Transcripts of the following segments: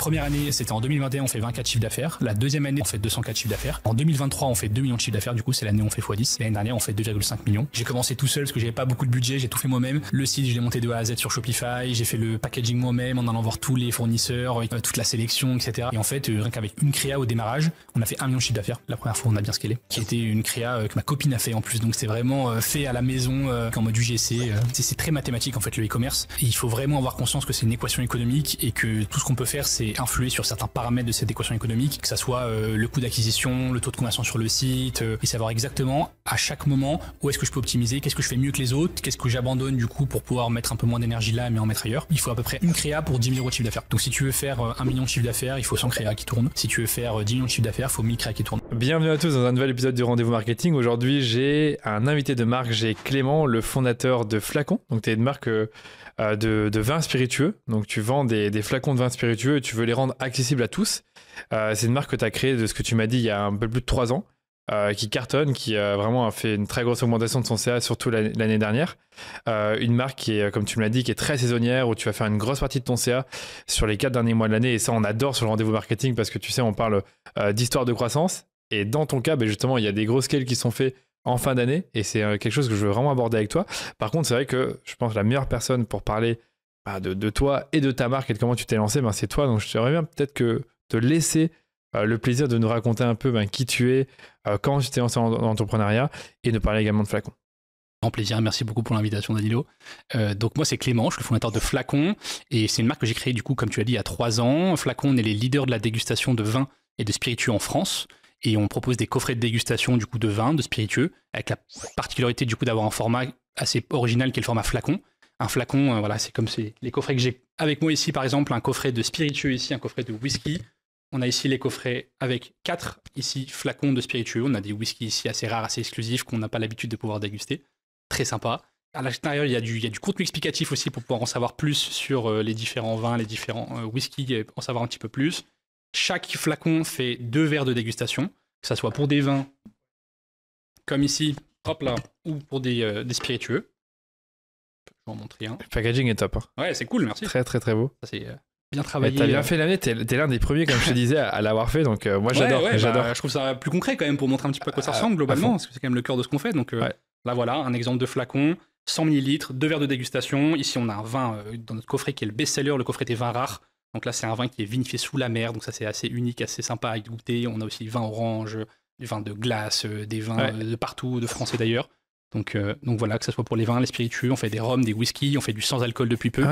première année, c'était en 2021, on fait 24 chiffres d'affaires. La deuxième année, on fait 204 chiffres d'affaires. En 2023, on fait 2 millions de chiffres d'affaires. Du coup, c'est l'année où on fait x10. L'année dernière, on fait 2,5 millions. J'ai commencé tout seul parce que j'avais pas beaucoup de budget. J'ai tout fait moi-même. Le site, je l'ai monté de A à Z sur Shopify. J'ai fait le packaging moi-même en allant voir tous les fournisseurs, toute la sélection, etc. Et en fait, rien qu'avec une créa au démarrage, on a fait 1 million de chiffre d'affaires. La première fois, on a bien scalé. Qui était une créa que ma copine a fait en plus. Donc, c'est vraiment fait à la maison, en mode UGC. C'est très mathématique en fait le e-commerce. Et il faut vraiment avoir conscience que c'est une équation économique et que tout ce qu'on peut faire, c'est influer sur certains paramètres de cette équation économique, que ça soit le coût d'acquisition, le taux de conversion sur le site, et savoir exactement à chaque moment où est-ce que je peux optimiser, qu'est-ce que je fais mieux que les autres, qu'est-ce que j'abandonne du coup pour pouvoir mettre un peu moins d'énergie là mais en mettre ailleurs. Il faut à peu près une créa pour 10 000 euros de chiffre d'affaires. Donc si tu veux faire 1 million de chiffre d'affaires, il faut 100 créas qui tournent. Si tu veux faire 10 millions de chiffre d'affaires, il faut 1000 créas qui tournent. Bienvenue à tous dans un nouvel épisode du Rendez-vous Marketing. Aujourd'hui, j'ai un invité de marque, j'ai Clément, le fondateur de Flacon. Donc tu es une marque de vin spiritueux. Donc tu vends des flacons de vin spiritueux et tu veux les rendre accessibles à tous. C'est une marque que tu as créée, de ce que tu m'as dit, il y a un peu plus de 3 ans, qui cartonne, qui vraiment a fait une très grosse augmentation de son CA, surtout l'année dernière. Une marque qui est, comme tu me l'as dit, qui est très saisonnière, où tu vas faire une grosse partie de ton CA sur les 4 derniers mois de l'année. Et ça, on adore sur le Rendez-vous Marketing parce que tu sais, on parle d'histoire de croissance. Et dans ton cas, justement, il y a des gros scales qui sont faits en fin d'année et c'est quelque chose que je veux vraiment aborder avec toi. Par contre, c'est vrai que je pense que la meilleure personne pour parler de toi et de ta marque et de comment tu t'es lancé, c'est toi. Donc, je t'aimerais bien peut-être que te laisser le plaisir de nous raconter un peu qui tu es, comment tu t'es lancé dans l'entrepreneuriat et de parler également de Flacon. Grand plaisir, merci beaucoup pour l'invitation Danilo. Donc moi c'est Clément, je suis le fondateur de Flacon et c'est une marque que j'ai créée du coup comme tu l'as dit il y a 3 ans. Flacon, on est les leaders de la dégustation de vin et de spiritueux en France et on propose des coffrets de dégustation du coup de vin, de spiritueux avec la particularité du coup d'avoir un format assez original qui est le format flacon. Un flacon, voilà, c'est comme les coffrets que j'ai avec moi ici par exemple, un coffret de spiritueux ici, un coffret de whisky. On a ici les coffrets avec 4 ici flacons de spiritueux. On a des whiskies ici assez rares, assez exclusifs qu'on n'a pas l'habitude de pouvoir déguster. Très sympa. À l'intérieur, il y a du contenu explicatif aussi pour pouvoir en savoir plus sur les différents vins, les différents whiskies, et en savoir un petit peu plus. Chaque flacon fait 2 verres de dégustation, que ce soit pour des vins, comme ici, hop là, ou pour des spiritueux. Je vais en montrer un. Le packaging est top. Ouais, c'est cool, merci. Très, très, très beau. Ça, c'est bien travaillé. T'as bien fait l'année, t'es l'un des premiers, comme je te disais, à l'avoir fait, donc moi j'adore. Je trouve ça plus concret quand même pour montrer un petit peu à quoi ça ressemble globalement, parce que c'est quand même le cœur de ce qu'on fait. Donc là voilà, un exemple de flacon, 100 ml, 2 verres de dégustation. Ici on a un vin dans notre coffret qui est le best-seller, le coffret des vins rares. Donc là c'est un vin qui est vinifié sous la mer, donc ça c'est assez unique, assez sympa à goûter. On a aussi du vin orange, du vin de glace, des vins de partout, de français d'ailleurs. Donc voilà, que ce soit pour les vins, les spiritueux, on fait des rhums, des whiskies, on fait du sans-alcool depuis peu.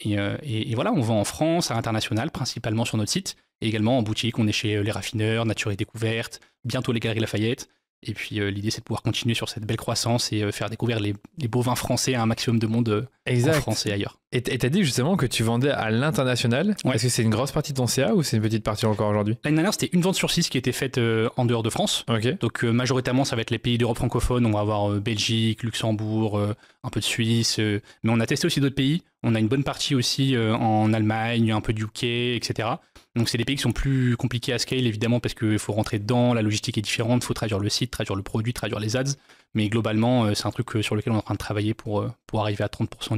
Et voilà, on vend en France, à l'international, principalement sur notre site. Et également en boutique, on est chez Les Raffineurs, Nature et Découverte, bientôt les Galeries Lafayette. Et puis l'idée, c'est de pouvoir continuer sur cette belle croissance et faire découvrir les beaux vins français à un maximum de monde en France et ailleurs. Et t'as dit justement que tu vendais à l'international. Ouais. Est-ce que c'est une grosse partie de ton CA ou c'est une petite partie encore aujourd'hui? L'année dernière, c'était une vente sur 6 qui était faite en dehors de France. Okay. Donc majoritairement, ça va être les pays d'Europe francophone. On va avoir Belgique, Luxembourg, un peu de Suisse. Mais on a testé aussi d'autres pays. On a une bonne partie aussi en Allemagne, un peu de UK, etc. Donc c'est des pays qui sont plus compliqués à scale évidemment parce qu'il faut rentrer dedans, la logistique est différente, il faut traduire le site, traduire le produit, traduire les ads. Mais globalement, c'est un truc sur lequel on est en train de travailler pour arriver à 30%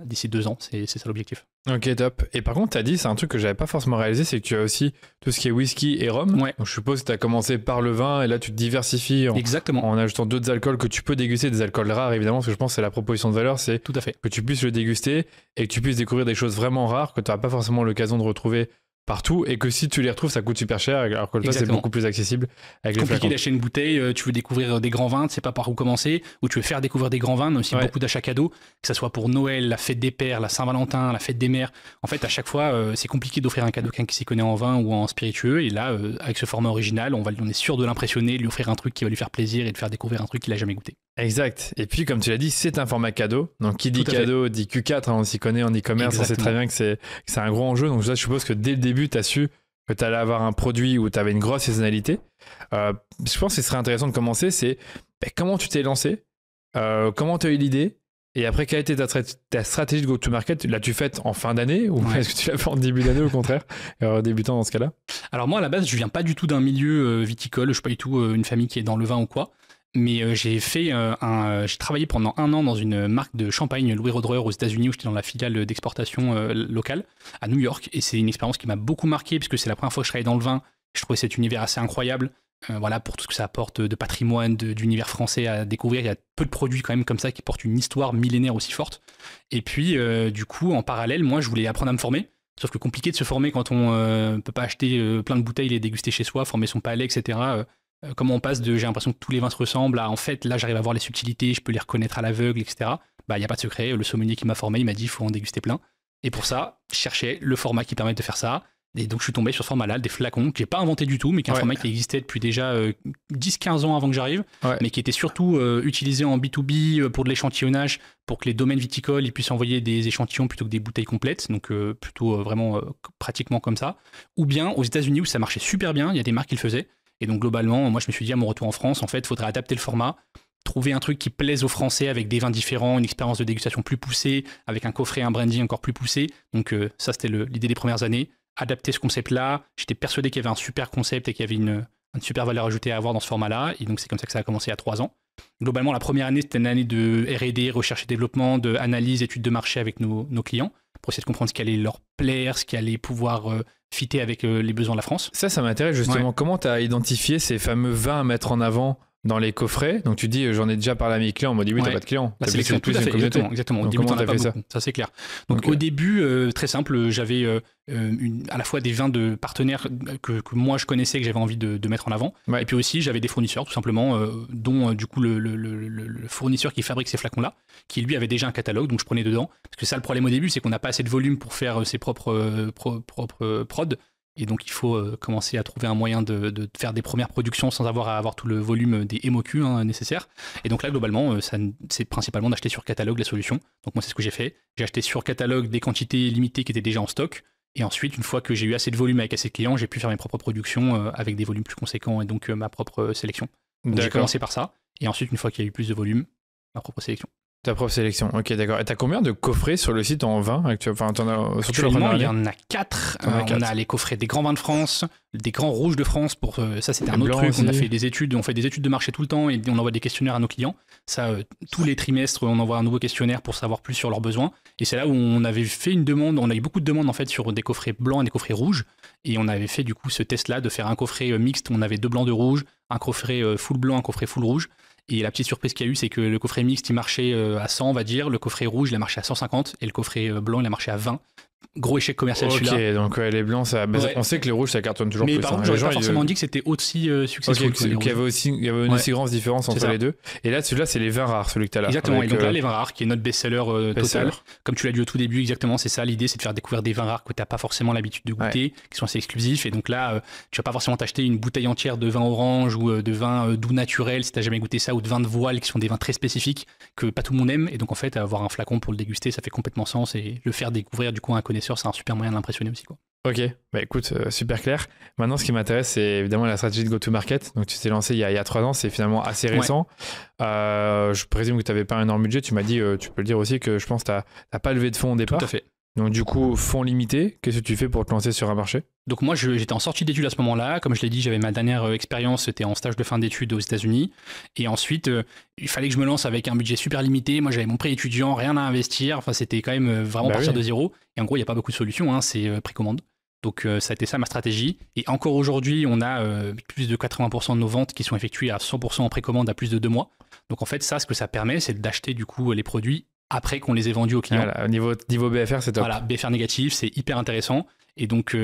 d'ici 2 ans. C'est ça l'objectif. Ok, top. Et par contre, tu as dit, c'est un truc que j'avais pas forcément réalisé, c'est que tu as aussi tout ce qui est whisky et rhum. Ouais. Donc je suppose que tu as commencé par le vin et là tu te diversifies en ajoutant d'autres alcools que tu peux déguster, des alcools rares évidemment, parce que je pense que c'est la proposition de valeur, c'est tout à fait. Que tu puisses le déguster et que tu puisses découvrir des choses vraiment rares que tu n'auras pas forcément l'occasion de retrouver partout et que si tu les retrouves ça coûte super cher alors que toi c'est beaucoup plus accessible avec les flacons. Compliqué d'acheter une bouteille, tu veux découvrir des grands vins, tu sais pas par où commencer, ou tu veux faire découvrir des grands vins, mais aussi beaucoup d'achats cadeaux, que ça soit pour Noël, la fête des pères, la Saint-Valentin, la fête des mères. En fait à chaque fois c'est compliqué d'offrir un cadeau à quelqu'un qui s'y connaît en vin ou en spiritueux et là avec ce format original on est sûr de l'impressionner, de lui offrir un truc qui va lui faire plaisir et de faire découvrir un truc qu'il a jamais goûté. Exact. Et puis comme tu l'as dit c'est un format cadeau, donc qui dit cadeau dit Q4, on s'y connaît en e-commerce, on sait très bien que c'est un gros enjeu, donc je suppose que dès le début tu as su que tu allais avoir un produit où tu avais une grosse saisonnalité. Je pense que ce serait intéressant de commencer, c'est comment tu t'es lancé, comment tu as eu l'idée, et après, quelle a été ta stratégie de go-to-market? L'as-tu faite en fin d'année ou est-ce que tu l'as fait en début d'année au contraire, débutant dans ce cas-là? Alors moi, à la base, je viens pas du tout d'un milieu viticole, je suis pas du tout une famille qui est dans le vin ou quoi. Mais j'ai travaillé pendant 1 an dans une marque de champagne Louis Roederer aux États-Unis où j'étais dans la filiale d'exportation locale à New York. Et c'est une expérience qui m'a beaucoup marqué puisque c'est la première fois que je travaillais dans le vin. Je trouvais cet univers assez incroyable. Voilà, pour tout ce que ça apporte de patrimoine, d'univers français à découvrir. Il y a peu de produits quand même comme ça qui portent une histoire millénaire aussi forte. Et puis, du coup, en parallèle, moi, je voulais apprendre à me former. Sauf que compliqué de se former quand on peut pas acheter plein de bouteilles, les déguster chez soi, former son palais, etc. Comment on passe de j'ai l'impression que tous les vins se ressemblent à en fait là j'arrive à voir les subtilités, je peux les reconnaître à l'aveugle, etc. Bah il n'y a pas de secret, le sommelier qui m'a formé il m'a dit il faut en déguster plein. Et pour ça, je cherchais le format qui permet de faire ça. Et donc je suis tombé sur ce format-là, des flacons, que j'ai pas inventé du tout, mais qui est un format qui existait depuis déjà 10-15 ans avant que j'arrive, mais qui était surtout utilisé en B2B pour de l'échantillonnage, pour que les domaines viticoles ils puissent envoyer des échantillons plutôt que des bouteilles complètes, donc plutôt vraiment pratiquement comme ça. Ou bien aux États-Unis où ça marchait super bien, il y a des marques qui le faisaient. Et donc globalement, moi je me suis dit à mon retour en France, en fait, il faudrait adapter le format, trouver un truc qui plaise aux Français avec des vins différents, une expérience de dégustation plus poussée, avec un coffret, un branding encore plus poussé. Donc ça, c'était l'idée des premières années. Adapter ce concept-là. J'étais persuadé qu'il y avait un super concept et qu'il y avait une super valeur ajoutée à avoir dans ce format-là. Et donc c'est comme ça que ça a commencé il y a 3 ans. Globalement, la première année, c'était une année de R&D, recherche et développement, de analyse, études de marché avec nos clients, pour essayer de comprendre ce qui allait leur plaire, ce qui allait pouvoir fitter avec les besoins de la France. Ça m'intéresse justement. Comment tu as identifié ces fameux vins à mettre en avant dans les coffrets? Donc tu dis j'en ai déjà parlé à mes clients, on m'a dit oui, t'as pas de clients. La sélection, tout à fait, exactement. Donc, comment t'as fait ça? Ça c'est clair. Donc au début, très simple, j'avais à la fois des vins de partenaires que moi je connaissais, que j'avais envie de mettre en avant, et puis aussi j'avais des fournisseurs tout simplement, dont du coup le fournisseur qui fabrique ces flacons-là, qui lui avait déjà un catalogue, donc je prenais dedans. Parce que ça le problème au début, c'est qu'on n'a pas assez de volume pour faire ses propres prods. Et donc, il faut commencer à trouver un moyen de faire des premières productions sans avoir à avoir tout le volume des MOQ nécessaires. Et donc là, globalement, c'est principalement d'acheter sur catalogue la solution. Donc moi, c'est ce que j'ai fait. J'ai acheté sur catalogue des quantités limitées qui étaient déjà en stock. Et ensuite, une fois que j'ai eu assez de volume avec assez de clients, j'ai pu faire mes propres productions avec des volumes plus conséquents et donc ma propre sélection. Donc j'ai commencé par ça. Et ensuite, une fois qu'il y a eu plus de volume, ma propre sélection. Ta propre sélection, ok, d'accord. Et t'as combien de coffrets sur le site en vin actuellement? Enfin, actuellement, il y en a 4. On a les coffrets des grands vins de France, des grands rouges de France. Pour ça, c'était un autre truc. Aussi. On fait des études de marché tout le temps et on envoie des questionnaires à nos clients. Ça, tous les trimestres, on envoie un nouveau questionnaire pour savoir plus sur leurs besoins. Et c'est là où on avait fait une demande. On a eu beaucoup de demandes en fait sur des coffrets blancs et des coffrets rouges. Et on avait fait du coup ce test-là de faire un coffret mixte. On avait 2 blancs, 2 rouges, un coffret full blanc, un coffret full rouge. Et la petite surprise qu'il y a eu, c'est que le coffret mixte, il marchait à 100, on va dire. Le coffret rouge, il a marché à 150. Et le coffret blanc, il a marché à 20. Gros échec commercial celui-là. Ok, donc les blancs, ça... on sait que les rouges, ça cartonne toujours plus. Mais par contre, j'aurais pas forcément dit que c'était aussi successful. Qu'il y avait une aussi grande différence entre les deux. Et là, celui-là, c'est les vins rares, celui que tu as là. Exactement, et donc là, les vins rares, qui est notre best-seller total. Comme tu l'as dit au tout début, exactement, c'est ça. L'idée, c'est de faire découvrir des vins rares que tu n'as pas forcément l'habitude de goûter, qui sont assez exclusifs. Et donc là, tu vas pas forcément t'acheter une bouteille entière de vin orange ou de vin doux naturel si tu n'as jamais goûté ça, ou de vin de voile, qui sont des vins très spécifiques que pas tout le monde aime. Et donc, en fait, avoir un flacon pour le déguster, ça fait complètement sens. Et le faire découvrir, du coup, à un connaisseur, c'est un super moyen d'impressionner aussi, quoi. Ok, bah écoute, super clair. Maintenant, ce qui m'intéresse, c'est évidemment la stratégie de go-to-market. Donc, tu t'es lancé il y a 3 ans, c'est finalement assez récent. Je présume que tu n'avais pas un énorme budget. Tu m'as dit, tu peux le dire aussi, que je pense que tu n'as pas levé de fonds au départ. Tout à fait. Donc, du coup, fonds limité, qu'est-ce que tu fais pour te lancer sur un marché? Donc moi, j'étais en sortie d'études à ce moment-là. Comme je l'ai dit, j'avais ma dernière expérience, c'était en stage de fin d'études aux États-Unis. Et ensuite, il fallait que je me lance avec un budget super limité. Moi, j'avais mon prêt étudiant, rien à investir. Enfin, c'était quand même vraiment partir de zéro. Et en gros, il n'y a pas beaucoup de solutions, c'est précommande. Donc ça a été ça ma stratégie. Et encore aujourd'hui, on a plus de 80% de nos ventes qui sont effectuées à 100% en précommande à plus de 2 mois. Donc en fait, ça, ce que ça permet, c'est d'acheter du coup les produits après qu'on les ait vendus aux clients. Voilà, niveau BFR, c'est top. Voilà, BFR négatif, c'est hyper intéressant. Et donc,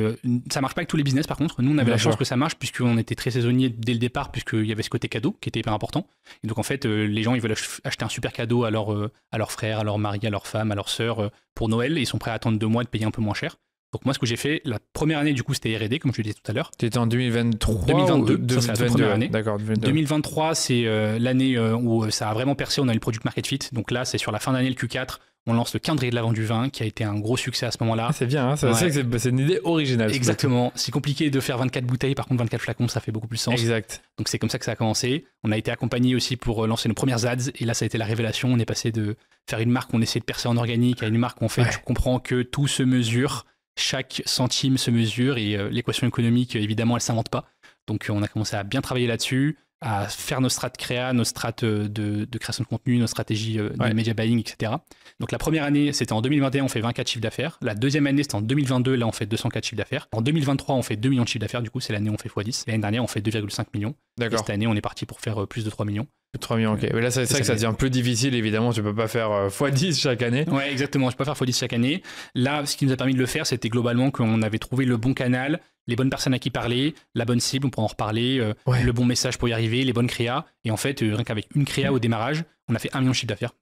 ça marche pas avec tous les business par contre. Nous, on avait la chance que ça marche puisqu'on était très saisonnier dès le départ, puisqu'il y avait ce côté cadeau qui était hyper important. Et donc, en fait, les gens, ils veulent acheter un super cadeau à leur frère, à leur mari, à leur femme, à leur sœur pour Noël. Et ils sont prêts à attendre 2 mois de payer un peu moins cher. Donc moi, ce que j'ai fait, la première année, du coup, c'était R&D, comme je le disais tout à l'heure. Tu étais en 2023 2022, ça, c'est la première année. D'accord, 2023, c'est l'année où ça a vraiment percé, on a eu le Product Market Fit. Donc là, c'est sur la fin d'année, le Q4, on lance le calendrier de la vente du vin, qui a été un gros succès à ce moment-là. C'est bien, c'est une idée originale. Exactement. C'est compliqué de faire 24 bouteilles, par contre 24 flacons, ça fait beaucoup plus sens. Exact. Donc c'est comme ça que ça a commencé. On a été accompagné aussi pour lancer nos premières ads, et là, ça a été la révélation. On est passé de faire une marque qu'on essaie de percer en organique à une marque où en fait, tu comprends que tout se mesure. Chaque centime se mesure et l'équation économique, évidemment, elle ne s'invente pas. Donc, on a commencé à bien travailler là-dessus. à faire nos strates créa, nos strates de création de contenu, nos stratégies de media buying, etc. Donc la première année, c'était en 2021, on fait 24 chiffres d'affaires. La deuxième année, c'était en 2022, là on fait 204 chiffres d'affaires. En 2023, on fait 2 millions de chiffres d'affaires, du coup c'est l'année où on fait x10. L'année dernière, on fait 2,5 millions. Et cette année, on est parti pour faire plus de 3 millions. 3 millions, ok. Mais là, c'est vrai que ça devient plus difficile, évidemment. Tu peux pas faire x10 chaque année. Ouais, exactement. Je peux pas faire x10 chaque année. Là, ce qui nous a permis de le faire, c'était globalement qu'on avait trouvé le bon canal, les bonnes personnes à qui parler, la bonne cible, on pourra en reparler, le bon message pour y arriver, les bonnes créas. Et en fait, rien qu'avec une créa au démarrage, on a fait 1 million de chiffre d'affaires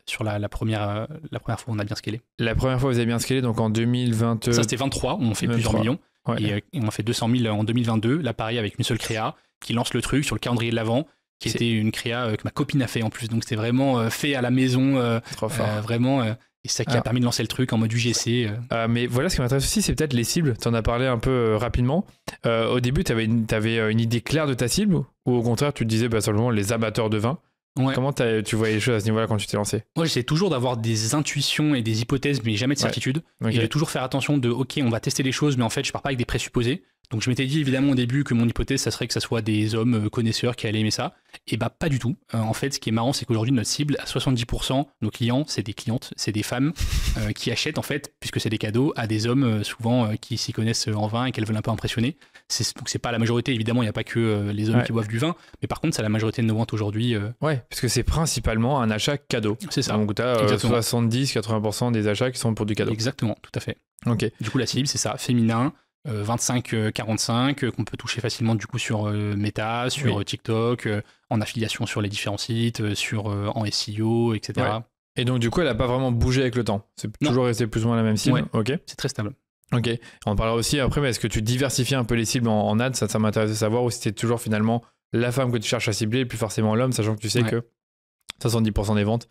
sur la première fois où on a bien scalé. La première fois, vous avez bien scalé, donc en 2020. Ça, c'était 23, où on fait plusieurs millions. Ouais. Et on a fait 200 000 en 2022. Là, pareil, avec une seule créa qui lance le truc sur le calendrier de l'avant, qui était une créa que ma copine a fait en plus. Donc, c'était vraiment fait à la maison. Trop fort. Vraiment. Et ça qui a permis de lancer le truc en mode UGC. Mais voilà, ce qui m'intéresse aussi, c'est peut-être les cibles. Tu en as parlé un peu rapidement. Au début, tu avais une idée claire de ta cible ou au contraire, tu te disais simplement les amateurs de vin? Ouais. Comment tu voyais les choses à ce niveau-là quand tu t'es lancé? Moi, j'essaie toujours d'avoir des intuitions et des hypothèses, mais jamais de certitude. Okay. Et de toujours faire attention OK, on va tester les choses, mais en fait, je pars pas avec des présupposés. Donc, je m'étais dit évidemment au début que mon hypothèse, ça serait que ça soit des hommes connaisseurs qui allaient aimer ça. Et pas du tout. En fait, ce qui est marrant, c'est qu'aujourd'hui, notre cible, à 70%, nos clients, c'est des clientes, c'est des femmes qui achètent, en fait, puisque c'est des cadeaux, à des hommes souvent qui s'y connaissent en vin et qu'elles veulent un peu impressionner. Donc, c'est pas la majorité, évidemment, il n'y a pas que les hommes qui boivent du vin. Mais par contre, c'est la majorité de nos ventes aujourd'hui. Ouais, parce que c'est principalement un achat cadeau. C'est ça. Donc, tu as 70-80% des achats qui sont pour du cadeau. Exactement, tout à fait. Ok. Du coup, la cible, c'est ça, féminin. 25-45 qu'on peut toucher facilement du coup sur Meta, sur TikTok, en affiliation sur les différents sites, en SEO, etc. Ouais. Et donc du coup elle n'a pas vraiment bougé avec le temps, c'est toujours resté plus ou moins la même cible. Ouais. C'est très stable. Ok, on parlera aussi après, mais est-ce que tu diversifies un peu les cibles en ads? Ça m'intéresse de savoir, ou si c'était toujours finalement la femme que tu cherches à cibler et puis forcément l'homme, sachant que tu sais que 70% des ventes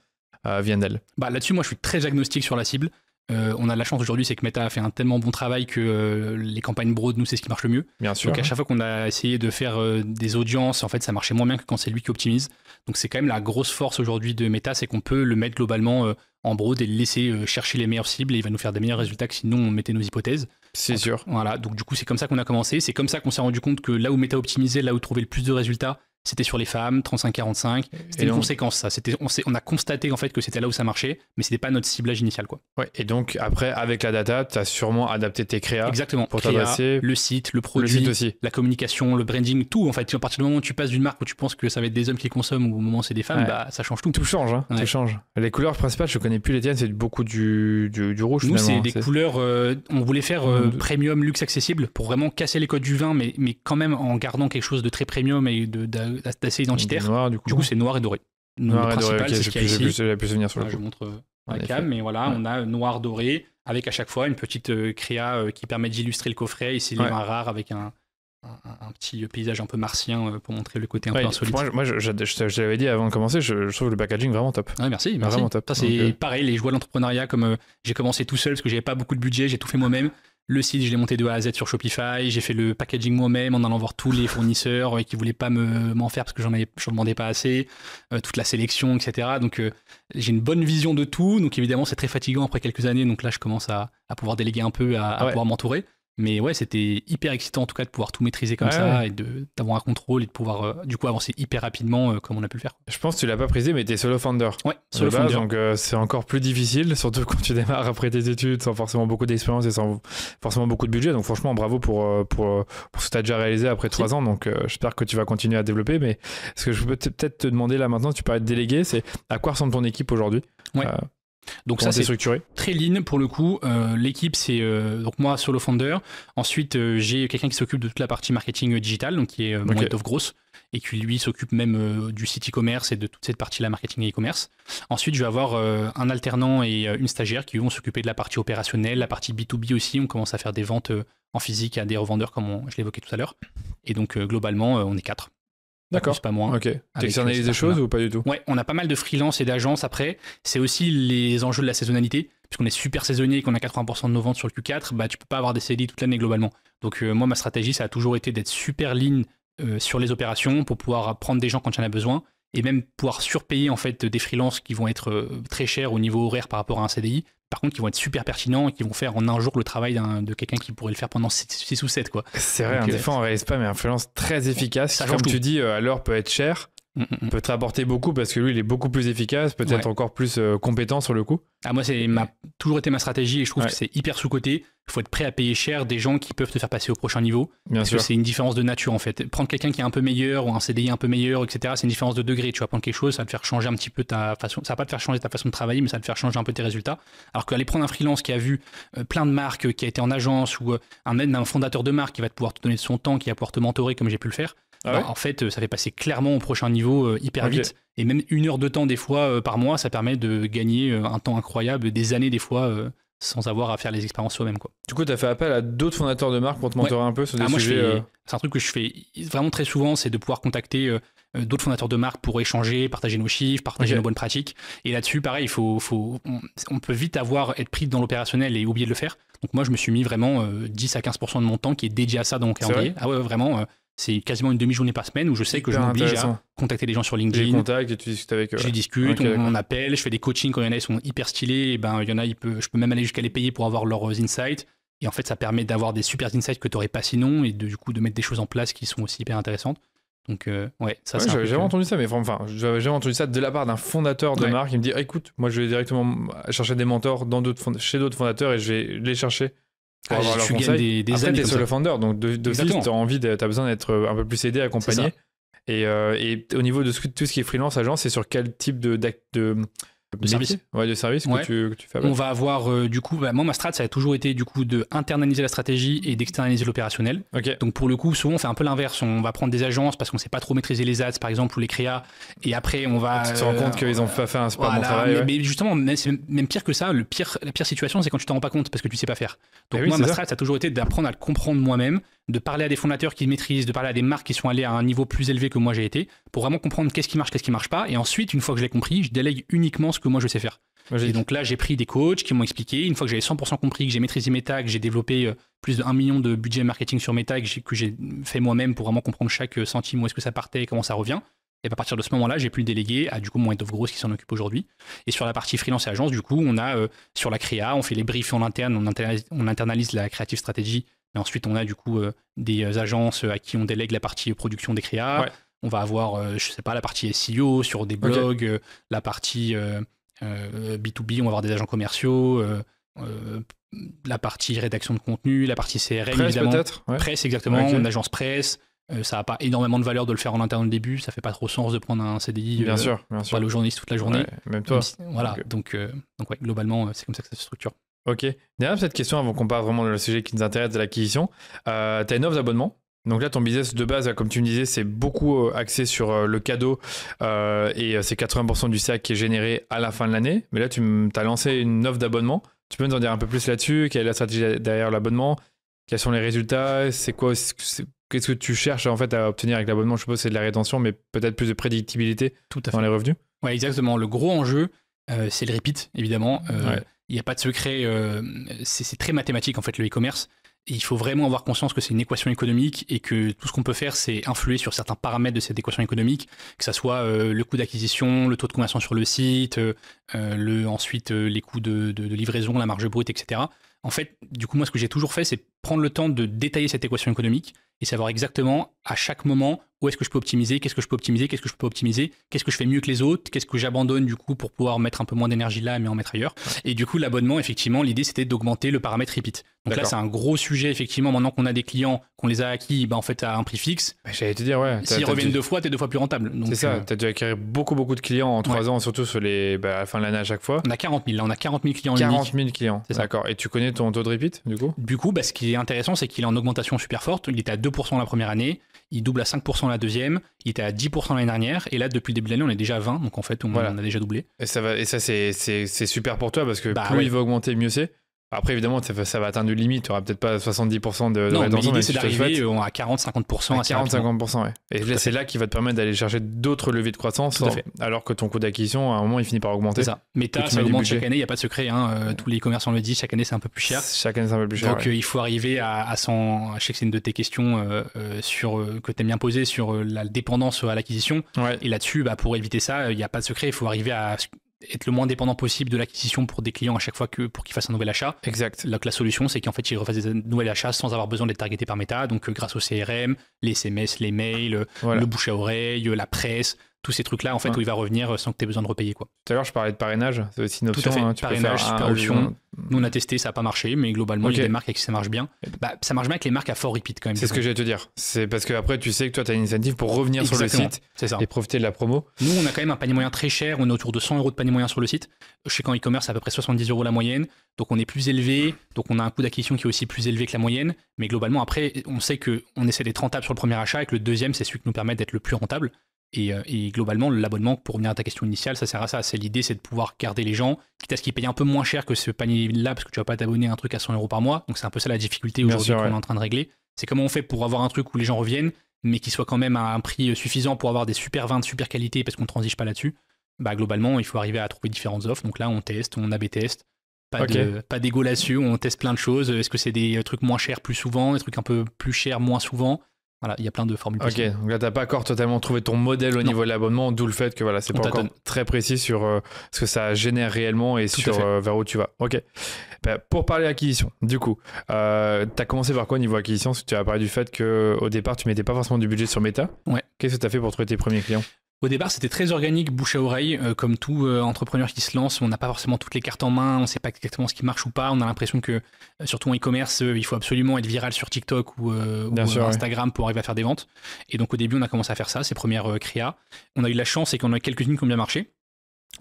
viennent d'elle. Là-dessus, moi je suis très agnostique sur la cible. On a de la chance aujourd'hui, c'est que Meta a fait un tellement bon travail que les campagnes broad, nous, c'est ce qui marche le mieux. Bien sûr. Donc à chaque fois qu'on a essayé de faire des audiences, en fait, ça marchait moins bien que quand c'est lui qui optimise. Donc c'est quand même la grosse force aujourd'hui de Meta, c'est qu'on peut le mettre globalement en broad et le laisser chercher les meilleures cibles et il va nous faire des meilleurs résultats que si nous, on mettait nos hypothèses. C'est sûr. Voilà, donc du coup, c'est comme ça qu'on a commencé. C'est comme ça qu'on s'est rendu compte que là où Meta optimisait, là où trouvait le plus de résultats, c'était sur les femmes, 35-45. C'était une conséquence, ça. On a constaté en fait que c'était là où ça marchait, mais c'était pas notre ciblage initial, quoi. Ouais. Et donc après, avec la data, tu as sûrement adapté tes créas. Exactement. Pour t'adresser. Le site, le produit, le site aussi. La communication, le branding, tout. En fait, à partir du moment où tu passes d'une marque où tu penses que ça va être des hommes qui consomment ou au moment où c'est des femmes, ça change tout. Tout change, hein. Tout change. Les couleurs principales, je connais plus les tiennes, c'est beaucoup du rouge. Nous, c'est des couleurs. On voulait faire premium, luxe accessible pour vraiment casser les codes du vin, mais quand même en gardant quelque chose de très premium et d'assez identitaire. Noir, du coup, c'est noir et doré. Noir et doré, c'est ce qu'il y a ici. J'ai plus souvenir sur le je montre la cam, mais voilà, on a noir doré avec à chaque fois une petite créa qui permet d'illustrer le coffret. Ici, les vins rares avec un petit paysage un peu martien pour montrer le côté un peu insolite. Moi, je l'avais dit avant de commencer, je trouve le packaging vraiment top. Ouais, merci. Vraiment top. Ça, c'est pareil, les joies de l'entrepreneuriat, comme j'ai commencé tout seul parce que j'avais pas beaucoup de budget, j'ai tout fait moi-même. Le site, je l'ai monté de A à Z sur Shopify. J'ai fait le packaging moi-même en allant voir tous les fournisseurs qui voulaient pas m'en faire parce que j'en demandais pas assez. Toute la sélection, etc. Donc, j'ai une bonne vision de tout. Donc, évidemment, c'est très fatigant après quelques années. Donc là, je commence à pouvoir déléguer un peu, à pouvoir m'entourer. Mais ouais, c'était hyper excitant en tout cas de pouvoir tout maîtriser comme ça et d'avoir un contrôle et de pouvoir du coup avancer hyper rapidement comme on a pu le faire. Je pense que tu l'as pas prisé, mais tu es solo founder. Ouais, solo founder. Donc c'est encore plus difficile, surtout quand tu démarres après tes études sans forcément beaucoup d'expérience et sans forcément beaucoup de budget. Donc franchement, bravo pour ce que tu as déjà réalisé après 3 ans. Donc j'espère que tu vas continuer à développer. Mais ce que je peux peut-être te demander là maintenant, tu parlais de déléguer, c'est à quoi ressemble ton équipe aujourd'hui? Ouais. Donc ça, c'est structuré, très lean pour le coup. L'équipe, c'est donc moi, solo founder. Ensuite, j'ai quelqu'un qui s'occupe de toute la partie marketing digital, donc qui est mon head of growth, et qui lui s'occupe même du site e-commerce et de toute cette partie-là, marketing et e-commerce. Ensuite, je vais avoir un alternant et une stagiaire qui vont s'occuper de la partie opérationnelle, la partie B2B aussi. On commence à faire des ventes en physique à des revendeurs, comme je l'évoquais tout à l'heure. Et donc, globalement, on est 4. D'accord. Plus, pas moins. Ok. Tu externalises des choses ou pas du tout? Ouais, on a pas mal de freelance et d'agences après. C'est aussi les enjeux de la saisonnalité. Puisqu'on est super saisonnier et qu'on a 80% de nos ventes sur le Q4, tu peux pas avoir des CDI toute l'année globalement. Donc moi, ma stratégie, ça a toujours été d'être super lean sur les opérations pour pouvoir prendre des gens quand il y en a besoin et même pouvoir surpayer en fait des freelances qui vont être très chers au niveau horaire par rapport à un CDI par contre qui vont être super pertinents et qui vont faire en un jour le travail de quelqu'un qui pourrait le faire pendant 6 ou 7 quoi. C'est vrai, des fois on réalise pas, mais un freelance très efficace, ça comme tu dis, à l'heure peut être cher, peut te rapporter beaucoup parce que lui il est beaucoup plus efficace, peut-être encore plus compétent sur le coup. Moi c'est toujours été ma stratégie et je trouve que c'est hyper sous-coté. Il faut être prêt à payer cher des gens qui peuvent te faire passer au prochain niveau. Bien sûr. Que c'est une différence de nature en fait. Prendre quelqu'un qui est un peu meilleur ou un CDI un peu meilleur, etc. C'est une différence de degré. Tu vas prendre quelque chose, ça va te faire changer un petit peu ta façon. Ça va pas te faire changer ta façon de travailler, mais ça va te faire changer un peu tes résultats. Alors qu'aller prendre un freelance qui a vu plein de marques, qui a été en agence ou un fondateur de marque qui va te pouvoir te donner de son temps, qui va pouvoir te mentorer comme j'ai pu le faire. En fait, ça fait passer clairement au prochain niveau hyper vite. Et même 1 heure de temps des fois par mois, ça permet de gagner un temps incroyable, des années des fois. Sans avoir à faire les expériences soi-même quoi. Du coup, tu as fait appel à d'autres fondateurs de marques pour te mentorer un peu sur des sujets. C'est un truc que je fais vraiment très souvent, c'est de pouvoir contacter d'autres fondateurs de marques pour échanger, partager nos chiffres, partager nos bonnes pratiques. Et là-dessus, pareil, on peut vite être pris dans l'opérationnel et oublier de le faire. Donc moi, je me suis mis vraiment 10 à 15% de mon temps qui est dédié à ça dans mon calendrier. Vraiment. C'est quasiment une demi-journée par semaine où je sais que je m'oblige à contacter des gens sur LinkedIn. Tu les contactes et tu discutes avec eux. Je discute, on appelle, je fais des coachings quand il y en a qui sont hyper stylés. Il y en a, je peux même aller jusqu'à les payer pour avoir leurs insights. Et en fait, ça permet d'avoir des super insights que tu n'aurais pas sinon et du coup de mettre des choses en place qui sont aussi hyper intéressantes. Donc, c'est j'avais jamais entendu ça, mais j'avais jamais entendu ça de la part d'un fondateur de marque. Il me dit écoute, moi je vais directement chercher des mentors chez d'autres fondateurs et je vais les chercher. Pour avoir leurs conseils. Des Après, t'es solo founder, donc de fils, t'as besoin d'être un peu plus aidé, accompagné. Et au niveau de tout ce qui est freelance, agence, c'est sur quel type de service de service que tu fais avec. On va avoir du coup, moi ma strat ça a toujours été du coup de internaliser la stratégie et d'externaliser l'opérationnel. Donc pour le coup souvent on fait un peu l'inverse, on va prendre des agences parce qu'on sait pas trop maîtriser les ads par exemple ou les créas et après on va tu te rends compte qu'ils ont pas fait un super bon travail. Mais justement c'est même pire que ça, la pire situation c'est quand tu t'en rends pas compte parce que tu sais pas faire. Donc moi ma strat ça a toujours été d'apprendre à le comprendre moi-même, de parler à des fondateurs qui maîtrisent, de parler à des marques qui sont allées à un niveau plus élevé que moi j'ai été, pour vraiment comprendre qu'est-ce qui marche pas, et ensuite, une fois que je l'ai compris, je délègue uniquement ce que moi je sais faire. Et donc là, j'ai pris des coachs qui m'ont expliqué, une fois que j'avais 100% compris, que j'ai maîtrisé mes tags, j'ai développé plus de 1 million de budget marketing sur mes tags, que j'ai fait moi-même pour vraiment comprendre chaque centime, où est-ce que ça partait, comment ça revient. Et à partir de ce moment-là, j'ai pu le déléguer à du coup mon head of growth qui s'en occupe aujourd'hui. Et sur la partie freelance et agence, du coup, on a sur la créa, on fait les briefs en interne, on internalise la creative strategy. Mais ensuite, on a du coup des agences à qui on délègue la partie production des créas. On va avoir, je sais pas, la partie SEO sur des blogs, la partie B2B, on va avoir des agents commerciaux, la partie rédaction de contenu, la partie CRM, presse, évidemment. Peut-être presse, exactement, une agence presse. Ça n'a pas énormément de valeur de le faire en interne au début. Ça fait pas trop sens de prendre un CDI. Bien sûr. Pas le journaliste toute la journée. Même toi. Voilà. Donc globalement, c'est comme ça que ça se structure. Ok. Dernière petite question avant qu'on parle vraiment de le sujet qui nous intéresse, de l'acquisition. Tu as une offre d'abonnement. Donc là, ton business de base, comme tu me disais, c'est beaucoup axé sur le cadeau et c'est 80% du CA qui est généré à la fin de l'année. Mais là, tu as lancé une offre d'abonnement. Tu peux nous en dire un peu plus là-dessus? Quelle est la stratégie derrière l'abonnement? Quels sont les résultats? C'est quoi? Qu'est-ce que tu cherches en fait à obtenir avec l'abonnement? Je suppose que c'est de la rétention, mais peut-être plus de prédictibilité dans les revenus. Ouais, exactement. Le gros enjeu, c'est le repeat, évidemment. Il n'y a pas de secret. C'est très mathématique en fait le e-commerce. Et il faut vraiment avoir conscience que c'est une équation économique et que tout ce qu'on peut faire, c'est influer sur certains paramètres de cette équation économique, que ça soit le coût d'acquisition, le taux de conversion sur le site, ensuite les coûts de livraison, la marge brute, etc. En fait, du coup, moi, ce que j'ai toujours fait, c'est prendre le temps de détailler cette équation économique et savoir exactement à chaque moment où est-ce que je peux optimiser, qu'est-ce que je peux optimiser, qu'est-ce que je peux optimiser, qu'est-ce que je fais mieux que les autres, qu'est-ce que j'abandonne du coup pour pouvoir mettre un peu moins d'énergie là mais en mettre ailleurs. Et du coup, l'abonnement, effectivement, l'idée c'était d'augmenter le paramètre repeat. Donc là, c'est un gros sujet, effectivement, maintenant qu'on a des clients, qu'on les a acquis, en fait, à un prix fixe. J'allais te dire, s'ils reviennent 2 fois, t'es 2 fois plus rentable. C'est ça, t'as dû acquérir beaucoup de clients en 3 ans, surtout sur à la fin de l'année à chaque fois. On a 40 000, là, on a 40 000 clients 40 000 clients, d'accord. Et tu connais ton taux de repeat, du coup? Du coup, ce qui est intéressant, c'est qu'il est en augmentation super forte. Il était à 2% la première année, il double à 5% la deuxième, il était à 10% l'année dernière, et là, depuis le début de l'année, on est déjà à 20%, donc en fait, on a déjà doublé. Et ça c'est super pour toi, parce que plus il va augmenter, mieux c'est. Après, évidemment, ça va atteindre une limite. Tu n'auras peut-être pas 70% de rétention. Non, mais l'idée, c'est d'arriver à 40-50%. À 40-50%, ouais. Et là, c'est là qui va te permettre d'aller chercher d'autres leviers de croissance, alors que ton coût d'acquisition, à un moment, il finit par augmenter. C'est ça. Mais ça augmente chaque année, il n'y a pas de secret. Tous les e-commerçants le disent, chaque année, c'est un peu plus cher. Chaque année, c'est un peu plus cher. Donc, il faut arriver à je sais que c'est une de tes questions que tu aimes bien poser sur la dépendance à l'acquisition. Ouais. Et là-dessus, pour éviter ça, il n'y a pas de secret. Il faut arriver à être le moins dépendant possible de l'acquisition pour des clients à chaque fois pour qu'ils fassent un nouvel achat. Exact. Donc la solution, c'est qu'en fait, ils refassent des nouveaux achats sans avoir besoin d'être targetés par Meta. Donc grâce au CRM, les SMS, les mails, le bouche à oreille, la presse, tous ces trucs-là, en fait, où il va revenir sans que tu aies besoin de repayer, quoi. Tout à l'heure, je parlais de parrainage. C'est aussi une option. Tout à fait. Hein, Parrainage, super option. Nous, on a testé, ça n'a pas marché, mais globalement, il y a des marques avec qui ça marche bien. Ça marche bien avec les marques à fort repeat quand même. C'est ce que j'allais te dire. C'est parce qu'après, tu sais que toi, tu as une incentive pour revenir sur le site et profiter de la promo. Nous, on a quand même un panier moyen très cher. On est autour de 100 € de panier moyen sur le site. Chez qu'en e-commerce, c'est à peu près 70 € la moyenne. Donc, on est plus élevé. Donc, on a un coût d'acquisition qui est aussi plus élevé que la moyenne. Mais globalement, après, on sait qu'on essaie d'être rentable sur le premier achat et que le deuxième, c'est celui qui nous permet d'être le plus rentable. Et globalement, l'abonnement, pour revenir à ta question initiale, ça sert à ça. L'idée, c'est de pouvoir garder les gens, quitte à ce qu'ils payent un peu moins cher que ce panier-là, parce que tu vas pas t'abonner à un truc à 100 € par mois. Donc c'est un peu ça la difficulté aujourd'hui qu'on est en train de régler. C'est comment on fait pour avoir un truc où les gens reviennent, mais qui soit quand même à un prix suffisant pour avoir des super vins de super qualité, parce qu'on ne transige pas là-dessus. Globalement, il faut arriver à trouver différentes offres. Donc là, on teste, on A/B teste. Pas d'égo là-dessus, on teste plein de choses. Est-ce que c'est des trucs moins chers plus souvent, des trucs un peu plus chers moins souvent? Voilà, il y a plein de formules possibles. Ok, donc là, tu n'as pas encore totalement trouvé ton modèle au niveau de l'abonnement, d'où le fait que c'est pas encore très précis sur ce que ça génère réellement et vers où tu vas. Ok. Pour parler acquisition, du coup, tu as commencé par quoi niveau acquisition? Parce que tu as parlé du fait qu'au départ, tu mettais pas forcément du budget sur Meta. Ouais. Qu'est-ce que tu as fait pour trouver tes premiers clients? Au départ, c'était très organique, bouche à oreille, comme tout entrepreneur qui se lance. On n'a pas forcément toutes les cartes en main, on ne sait pas exactement ce qui marche ou pas. On a l'impression que, surtout en e-commerce, il faut absolument être viral sur TikTok ou Instagram pour arriver à faire des ventes. Et donc au début, on a commencé à faire ça, ces premières créas. On a eu de la chance et qu'on a quelques-unes qui ont bien marché,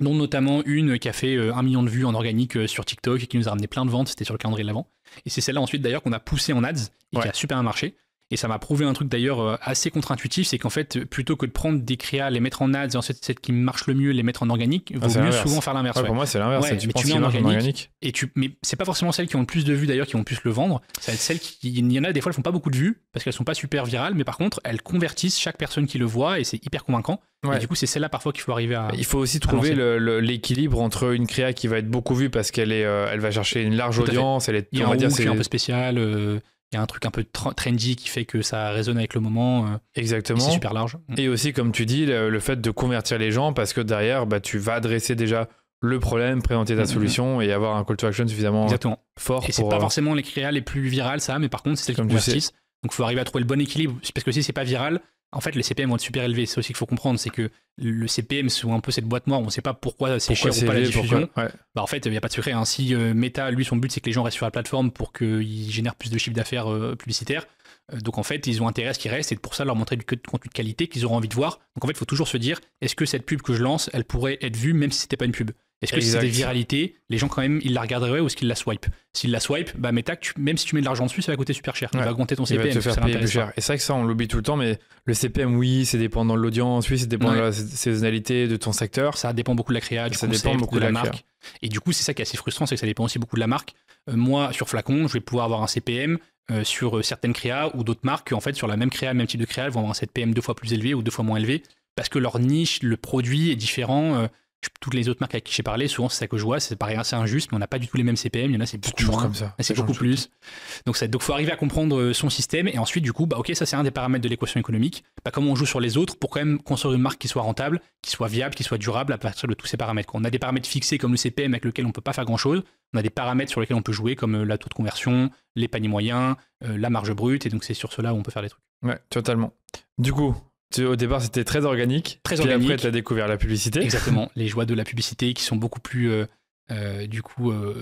dont notamment une qui a fait 1 million de vues en organique sur TikTok et qui nous a ramené plein de ventes. C'était sur le calendrier de l'avant. Et c'est celle-là ensuite d'ailleurs qu'on a poussé en ads et qui a super bien marché. Et ça m'a prouvé un truc d'ailleurs assez contre-intuitif, c'est qu'en fait, plutôt que de prendre des créas, les mettre en ads et ensuite celles qui marchent le mieux, les mettre en organique, il vaut mieux souvent faire l'inverse. Pour moi, c'est l'inverse. Tu mets en organique. Mais c'est pas forcément celles qui ont le plus de vues d'ailleurs qui vont plus le vendre. Ça va être celles il y en a des fois, elles font pas beaucoup de vues parce qu'elles sont pas super virales, mais par contre, elles convertissent chaque personne qui le voit et c'est hyper convaincant. Ouais. Et du coup, c'est celle-là parfois qu'il faut arriver à. Il faut aussi trouver l'équilibre entre une créa qui va être beaucoup vue parce qu'elle elle va chercher une large audience. Il y a un hook un peu spécial. Il y a un truc un peu trendy qui fait que ça résonne avec le moment. Exactement. C'est super large. Et aussi, comme tu dis, le fait de convertir les gens parce que derrière, tu vas adresser déjà le problème, présenter ta solution et avoir un call to action suffisamment fort. Et c'est pas forcément les créas les plus virales, ça, mais par contre, c'est celles qui convertissent. Donc, il faut arriver à trouver le bon équilibre. Parce que si c'est pas viral, en fait, les CPM vont être super élevés. C'est aussi qu'il faut comprendre, c'est que le CPM, c'est un peu cette boîte noire, on ne sait pas pourquoi c'est cher ou pas la diffusion. En fait, il n'y a pas de secret. Si Meta, lui, son but, c'est que les gens restent sur la plateforme pour qu'ils génèrent plus de chiffre d'affaires publicitaire. Donc, en fait, ils ont intérêt à ce qu'ils restent et pour ça, leur montrer du contenu de qualité qu'ils auront envie de voir. Donc, en fait, il faut toujours se dire, est-ce que cette pub que je lance, elle pourrait être vue même si c'était pas une pub? Est-ce que si c'est des viralités, les gens quand même, ils la regarderaient ou est-ce qu'ils la swipe? S'ils la swipe, Meta, même si tu mets de l'argent dessus, ça va coûter super cher. Il va augmenter ton CPM. Il va te faire payer plus cher. Et c'est vrai que ça, on l'oublie tout le temps, mais le CPM, oui, c'est dépendant de l'audience, oui, c'est dépendant de la saisonnalité de ton secteur. Ça dépend beaucoup de la créa, du concept, beaucoup de la marque. Et du coup, c'est ça qui est assez frustrant, c'est que ça dépend aussi beaucoup de la marque. Moi, sur Flacon, je vais pouvoir avoir un CPM sur certaines créas ou d'autres marques, en fait, sur la même créa, le même type de créa, elles vont avoir un CPM 2 fois plus élevé ou 2 fois moins élevé parce que leur niche, le produit est différent. Toutes les autres marques avec qui j'ai parlé, souvent c'est ça que je vois, c'est pareil assez injuste, mais on n'a pas du tout les mêmes CPM, il y en a c'est beaucoup moins, comme ça. C'est beaucoup plus. Donc faut arriver à comprendre son système et ensuite du coup, ok, ça c'est un des paramètres de l'équation économique. Comment on joue sur les autres pour quand même construire une marque qui soit rentable, qui soit viable, qui soit durable à partir de tous ces paramètres. On a des paramètres fixés comme le CPM avec lequel on peut pas faire grand chose. On a des paramètres sur lesquels on peut jouer comme la taux de conversion, les paniers moyens, la marge brute et donc c'est sur cela où on peut faire des trucs. Ouais, totalement. Du coup, au départ, c'était très organique. Puis après, tu as découvert la publicité. Exactement. Les joies de la publicité qui sont beaucoup plus,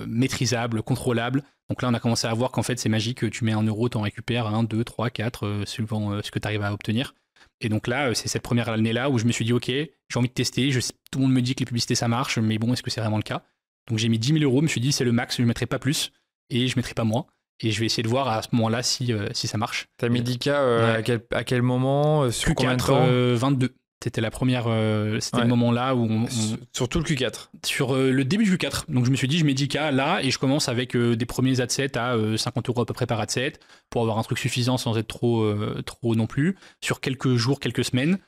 maîtrisables, contrôlables. Donc là, on a commencé à voir qu'en fait, c'est magique. Tu mets 1 euro, tu en récupères 1, 2, 3, 4, suivant ce que tu arrives à obtenir. Et donc là, c'est cette première année-là où je me suis dit, OK, j'ai envie de tester. Tout le monde me dit que les publicités, ça marche. Mais bon, est-ce que c'est vraiment le cas? Donc j'ai mis 10 000 euros. Je me suis dit, c'est le max. Je ne mettrai pas plus. Et je ne mettrai pas moins. Et je vais essayer de voir à ce moment-là si ça marche. T'as mis 10K à quel moment? Sur combien de temps? 22. C'était la première. C'était le moment là où sur tout le Q4. Sur le début du Q4. Donc je me suis dit, je mets 10K là et je commence avec des premiers adsets à 50 euros à peu près par adset pour avoir un truc suffisant sans être trop non plus. Sur quelques jours, quelques semaines.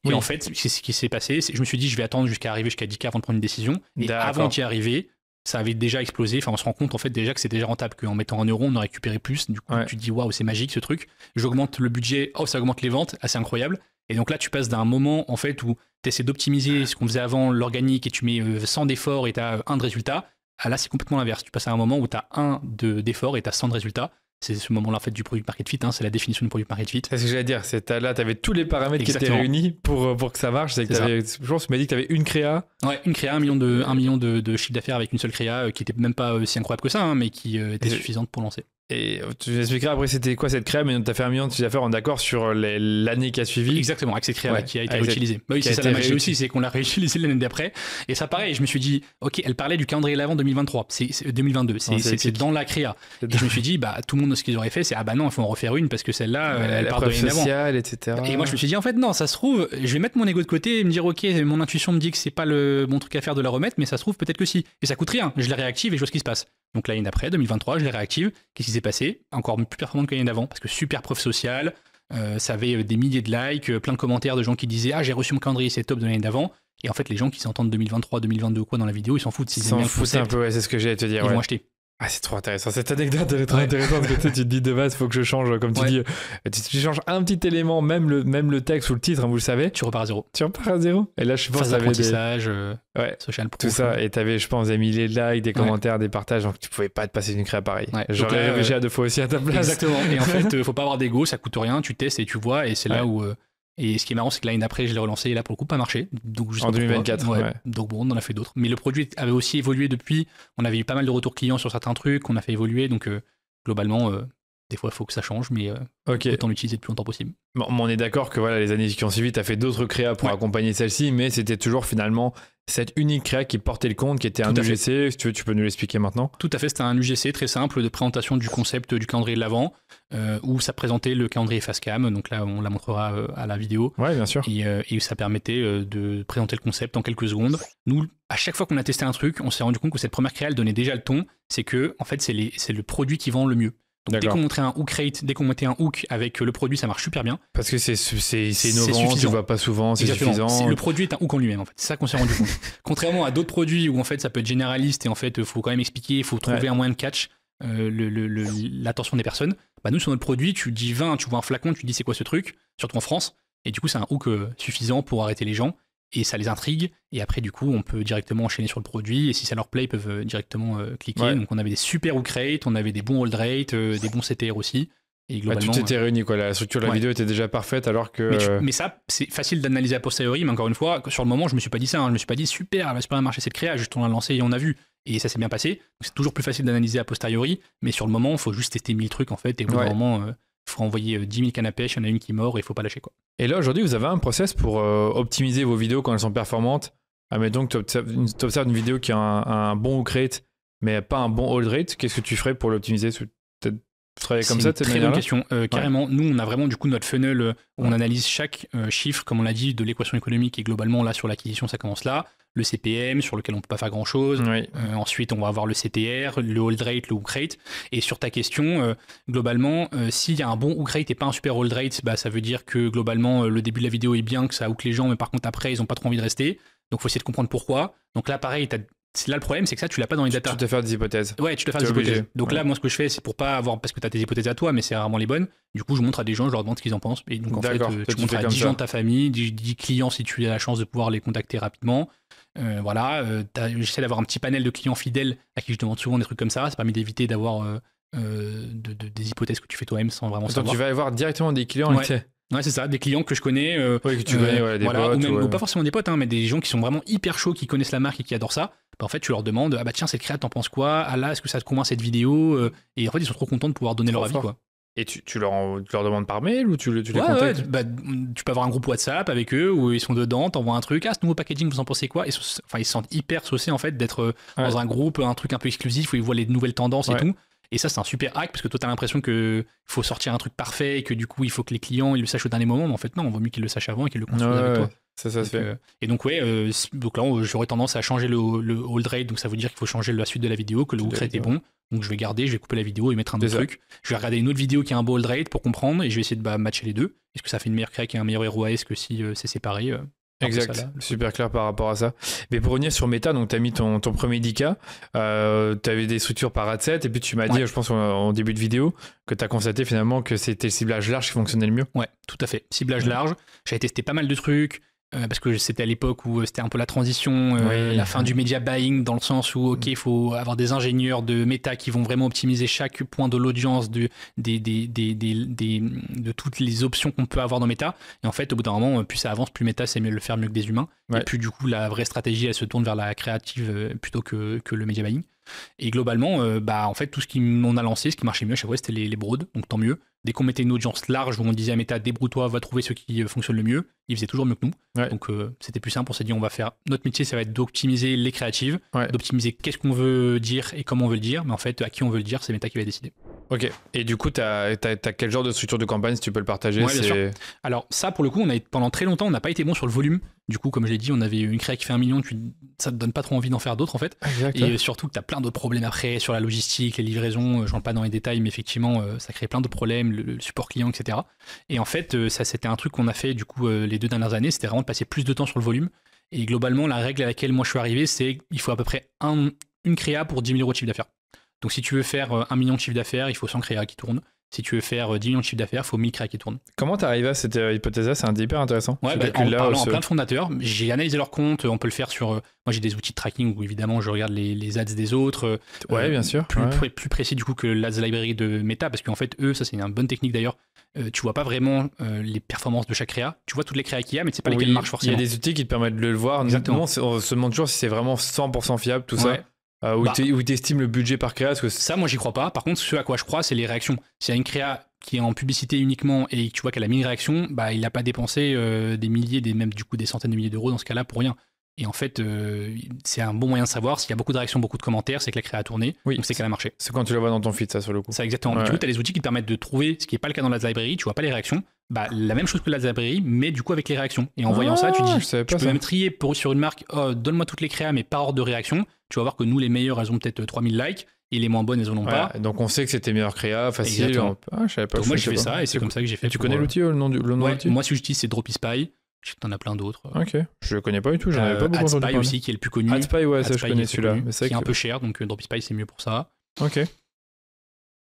Et en fait, c'est ce qui s'est passé. Je me suis dit, je vais attendre jusqu'à arriver jusqu'à 10K avant de prendre une décision. Et avant d'y arriver, ça avait déjà explosé. Enfin, on se rend compte en fait déjà que c'est déjà rentable, qu'en mettant 1 euro, on en récupérait plus. Du coup, tu te dis, waouh, c'est magique ce truc. J'augmente le budget, ça augmente les ventes, assez incroyable. Et donc là, tu passes d'un moment en fait où tu essaies d'optimiser ce qu'on faisait avant, l'organique, et tu mets 100 d'efforts et tu as 1 de résultat. Ah, là, c'est complètement l'inverse. Tu passes à un moment où tu as 1 d'efforts et tu as 100 de résultats. C'est ce moment-là en fait du product market fit, hein, c'est la définition du product market fit. C'est ce que j'allais dire, là tu avais tous les paramètres Exactement. qui étaient réunis pour que ça marche. Je pense que tu m'as dit que tu avais une créa. Ouais, une créa, 1 million de chiffre d'affaires avec une seule créa qui était même pas si incroyable que ça, hein, mais qui était suffisante pour lancer. Et tu m'expliqueras après c'était quoi cette créa, mais tu as fait 1 million de chiffre d'affaires, on est d'accord sur l'année qui a suivi. Exactement, avec cette créa qui a été réutilisée. Bah oui, c'est ça la magie aussi, c'est qu'on l'a réutilisée l'année d'après. Et ça pareil, je me suis dit, ok, elle parlait du calendrier l'avant 2023, c'est 2022, c'est dans la créa. Et je me suis dit, bah tout le monde ce qu'ils auraient fait, c'est ah bah non, il faut en refaire une parce que celle-là, elle part de l'année d'avant. Etc. Et moi je me suis dit, en fait non, ça se trouve, je vais mettre mon ego de côté et me dire, ok, mon intuition me dit que c'est pas le bon truc à faire de la remettre, mais ça se trouve peut-être que si. Et ça coûte rien, je la réactive et je vois ce qui se passe. Donc l'année d'après, 2023, je les réactive. Qu'est-ce qui s'est passé? Encore plus performante que l'année d'avant, parce que super preuve sociale, ça avait des milliers de likes, plein de commentaires de gens qui disaient ah j'ai reçu mon calendrier, c'est top de l'année d'avant. Et en fait, les gens qui s'entendent 2023, 2022 ou quoi dans la vidéo, ils s'en foutent. Ils s'en foutent un peu, c'est ce que j'allais te dire. Ils vont acheter. Ah, c'est trop intéressant. Cette anecdote, elle est trop intéressante parce que tu te dis de base, il faut que je change, comme tu dis. Tu changes un petit élément, même le texte ou le titre, hein, vous le savez. Tu repars à zéro. Et là, je pense que t'avais social proof. Tout ça. Et t'avais, je pense, des milliers de likes, des commentaires, des partages. Donc, tu pouvais pas te passer d'une créa pareille. J'aurais réfléchi à 2 fois aussi à ta place. Exactement. Et en fait, faut pas avoir d'ego, ça coûte rien. Tu testes et tu vois. Et c'est là où. Et ce qui est marrant, c'est que l'année d'après, je l'ai relancé et là, pour le coup, pas marché. Donc, en 2024. Donc bon, on en a fait d'autres. Mais le produit avait aussi évolué depuis. On avait eu pas mal de retours clients sur certains trucs. On a fait évoluer. Donc, globalement, des fois, il faut que ça change, mais autant l'utiliser le plus longtemps possible. Bon, on est d'accord que voilà, les années qui ont suivi, tu as fait d'autres créas pour accompagner celle-ci, mais c'était toujours finalement cette unique créa qui portait le compte, qui était un UGC. Si tu peux nous l'expliquer maintenant. Tout à fait, c'était un UGC très simple de présentation du concept du calendrier de l'Avent, où ça présentait le calendrier Facecam. Donc là, on la montrera à la vidéo. Ouais, bien sûr. Et ça permettait de présenter le concept en quelques secondes. Nous, à chaque fois qu'on a testé un truc, on s'est rendu compte que cette première créa, elle donnait déjà le ton. C'est que, en fait, c'est le produit qui vend le mieux. Donc, dès qu'on montrait un hook rate, dès qu'on mettait un hook avec le produit, ça marche super bien. Parce que c'est innovant, tu le vois pas souvent, c'est suffisant. Le produit est un hook en lui-même, en fait. C'est ça qu'on s'est rendu compte. Contrairement à d'autres produits où en fait ça peut être généraliste et en fait il faut quand même expliquer, il faut trouver un moyen de catch l'attention des personnes. Bah nous sur notre produit, tu dis 20, tu vois un flacon, tu dis c'est quoi ce truc, surtout en France, et du coup c'est un hook suffisant pour arrêter les gens. Et ça les intrigue, et après du coup on peut directement enchaîner sur le produit, et si ça leur plaît ils peuvent directement cliquer. Donc on avait des super hook rates, on avait des bons hold rates, des bons CTR aussi, et globalement tout était réuni quoi. La structure de la vidéo était déjà parfaite alors que mais ça c'est facile d'analyser a posteriori, mais encore une fois sur le moment je me suis pas dit ça, je me suis pas dit super, elle va super bien marcher cette créa, juste on l'a lancé et on a vu, et ça s'est bien passé. Donc c'est toujours plus facile d'analyser a posteriori, mais sur le moment il faut juste tester 1000 trucs en fait, et vraiment il faut envoyer 10 000 cannes à pêche, il y en a une qui mord et il faut pas lâcher quoi. Et là aujourd'hui vous avez un process pour optimiser vos vidéos quand elles sont performantes. Admettons que tu observes une vidéo qui a un bon hook rate mais pas un bon hold rate, qu'est-ce que tu ferais pour l'optimiser? Tu travailles comme ça? C'est une très bonne question. Carrément, nous on a vraiment du coup notre funnel où on analyse chaque chiffre, comme on l'a dit, de l'équation économique, et globalement là sur l'acquisition ça commence là. Le CPM sur lequel on peut pas faire grand chose. Ensuite on va avoir le CTR, le hold rate, le hook rate. Et sur ta question, globalement, s'il y a un bon hook rate et pas un super hold rate, bah, ça veut dire que globalement le début de la vidéo est bien, que ça hook les gens, mais par contre après ils ont pas trop envie de rester. Donc faut essayer de comprendre pourquoi. Donc là pareil, là le problème c'est que ça tu l'as pas dans les data. Tu te fais des hypothèses. Ouais, tu te fais des hypothèses. Donc là moi ce que je fais c'est pour pas avoir, parce que tu as tes hypothèses à toi mais c'est rarement les bonnes. Du coup je montre à des gens, je leur demande ce qu'ils en pensent, et donc en fait tu montres à 10 gens de ta famille, 10 clients si tu as la chance de pouvoir les contacter rapidement. J'essaie d'avoir un petit panel de clients fidèles à qui je demande souvent des trucs comme ça permet d'éviter d'avoir des hypothèses que tu fais toi-même sans vraiment savoir. Donc tu vas avoir directement des clients. Ouais, c'est ça, des clients que je connais, que tu connais, des potes, ou pas forcément des potes, mais des gens qui sont vraiment hyper chauds, qui connaissent la marque et qui adorent ça. Bah, en fait, tu leur demandes, ah bah tiens, cette créa, t'en penses quoi? Ah là, est-ce que ça te convainc cette vidéo? Et en fait, ils sont trop contents de pouvoir donner leur avis, quoi. Et tu leur demandes par mail ou tu les contactes? Tu peux avoir un groupe WhatsApp avec eux où ils sont dedans, t'envoies un truc, ce nouveau packaging, vous en pensez quoi? Ils se sentent hyper saucés en fait d'être dans un groupe, un truc un peu exclusif où ils voient les nouvelles tendances et tout. Et ça, c'est un super hack parce que toi, t'as l'impression qu'il faut sortir un truc parfait et que du coup, il faut que les clients ils le sachent au dernier moment. Mais en fait, non, on vaut mieux qu'ils le sachent avant et qu'ils le construisent avec toi. Ça se fait. Et donc, donc là, j'aurais tendance à changer le hold rate. Donc, ça veut dire qu'il faut changer la suite de la vidéo, que le hook rate est bon. Donc, je vais couper la vidéo et mettre un autre truc. Je vais regarder une autre vidéo qui a un beau hold rate pour comprendre et je vais essayer de matcher les deux. Est-ce que ça fait une meilleure créa qui a un meilleur ROAS que si c'est séparé? Exact, super clair par rapport à ça. Mais pour revenir sur Meta, donc tu as mis ton premier 10K, tu avais des structures par ad set, et puis tu m'as dit, je pense en début de vidéo, que tu as constaté finalement que c'était le ciblage large qui fonctionnait le mieux. Ouais, tout à fait. Ciblage large. J'avais testé pas mal de trucs. Parce que c'était à l'époque où c'était un peu la transition, la fin du media buying, dans le sens où il faut avoir des ingénieurs de méta qui vont vraiment optimiser chaque point de l'audience de toutes les options qu'on peut avoir dans méta. Et en fait, au bout d'un moment, plus ça avance, plus méta, c'est mieux de le faire mieux que des humains. Et puis du coup, la vraie stratégie, elle se tourne vers la créative plutôt que le media buying. Et globalement, en fait, tout ce qu'on a lancé, ce qui marchait mieux à chaque fois, c'était les broads, donc tant mieux. Dès qu'on mettait une audience large où on disait à Meta, débrouille-toi, va trouver ceux qui fonctionnent le mieux, ils faisaient toujours mieux que nous. Donc c'était plus simple, on s'est dit, on va faire, notre métier, ça va être d'optimiser les créatives, d'optimiser qu'est-ce qu'on veut dire et comment on veut le dire, mais en fait, à qui on veut le dire, c'est Meta qui va décider. Ok, et du coup, t'as quel genre de structure de campagne, si tu peux le partager? Bien sûr. Alors ça, pour le coup, pendant très longtemps, on n'a pas été bon sur le volume. Du coup, comme je l'ai dit, on avait une créa qui fait 1 million, ça te donne pas trop envie d'en faire d'autres en fait. Exact. Et surtout que tu as plein d'autres problèmes après sur la logistique, les livraisons, je rentre pas dans les détails, mais effectivement, ça crée plein de problèmes, le support client, etc. Et en fait, ça c'était un truc qu'on a fait du coup les 2 dernières années, c'était vraiment de passer plus de temps sur le volume. Et globalement, la règle à laquelle moi je suis arrivé, c'est qu'il faut à peu près une créa pour 10 000 euros de chiffre d'affaires. Donc si tu veux faire 1 million de chiffre d'affaires, il faut 100 créas qui tournent. Si tu veux faire 10 millions de chiffre d'affaires, il faut 1000 créas qui tournent. Comment tu arrives à cette hypothèse-là? C'est hyper intéressant. En parlant à plein de fondateurs, j'ai analysé leur compte, on peut le faire sur... moi j'ai des outils de tracking où évidemment je regarde les ads des autres. Bien sûr. Plus précis du coup que l'Ads Library de Meta, parce qu'en fait eux, ça c'est une bonne technique d'ailleurs, tu vois pas vraiment les performances de chaque créa, tu vois toutes les créas qu'il y a, mais tu sais pas lesquelles marchent forcément. Il y a des outils qui te permettent de le voir. Exactement. On se demande toujours si c'est vraiment 100% fiable tout ça. Où tu estimes le budget par créa. Ça, moi, j'y crois pas. Par contre, ce à quoi je crois, c'est les réactions. S'il y a une créa qui est en publicité uniquement et que tu vois qu'elle a 1000 réactions, il n'a pas dépensé des milliers, même du coup des centaines de milliers d'euros dans ce cas-là pour rien. Et en fait, c'est un bon moyen de savoir. S'il y a beaucoup de réactions, beaucoup de commentaires, c'est que la créa a tourné, donc c'est qu'elle a marché. C'est quand tu la vois dans ton feed, ça, sur le coup. Ça, exactement. Du coup, tu as des outils qui te permettent de trouver, ce qui n'est pas le cas dans l'Ads Library, tu vois pas les réactions. La même chose que l'Ads Library, mais du coup avec les réactions. Et en voyant ça, tu dis, tu peux même trier sur une marque, donne-moi toutes les créas, mais par ordre de réaction. Tu vas voir que nous, les meilleures, elles ont peut-être 3000 likes, et les moins bonnes, elles en ont pas. Donc on sait que c'était meilleure créa, facile. Je savais pas. Donc moi, j'ai fait ça, et c'est comme ça que j'ai fait. Tu connais l'outil, le nom de l'outil? Moi, ce que j'utilise, c'est Dropispy. Je sais que t'en as plein d'autres. Ok, je le connais pas du tout, j'en avais pas beaucoup entendu parler. AdSpy aussi, qui est le plus connu. AdSpy, ça je connais celui-là. Qui est un peu cher, donc Dropispy, c'est mieux pour ça. Ok,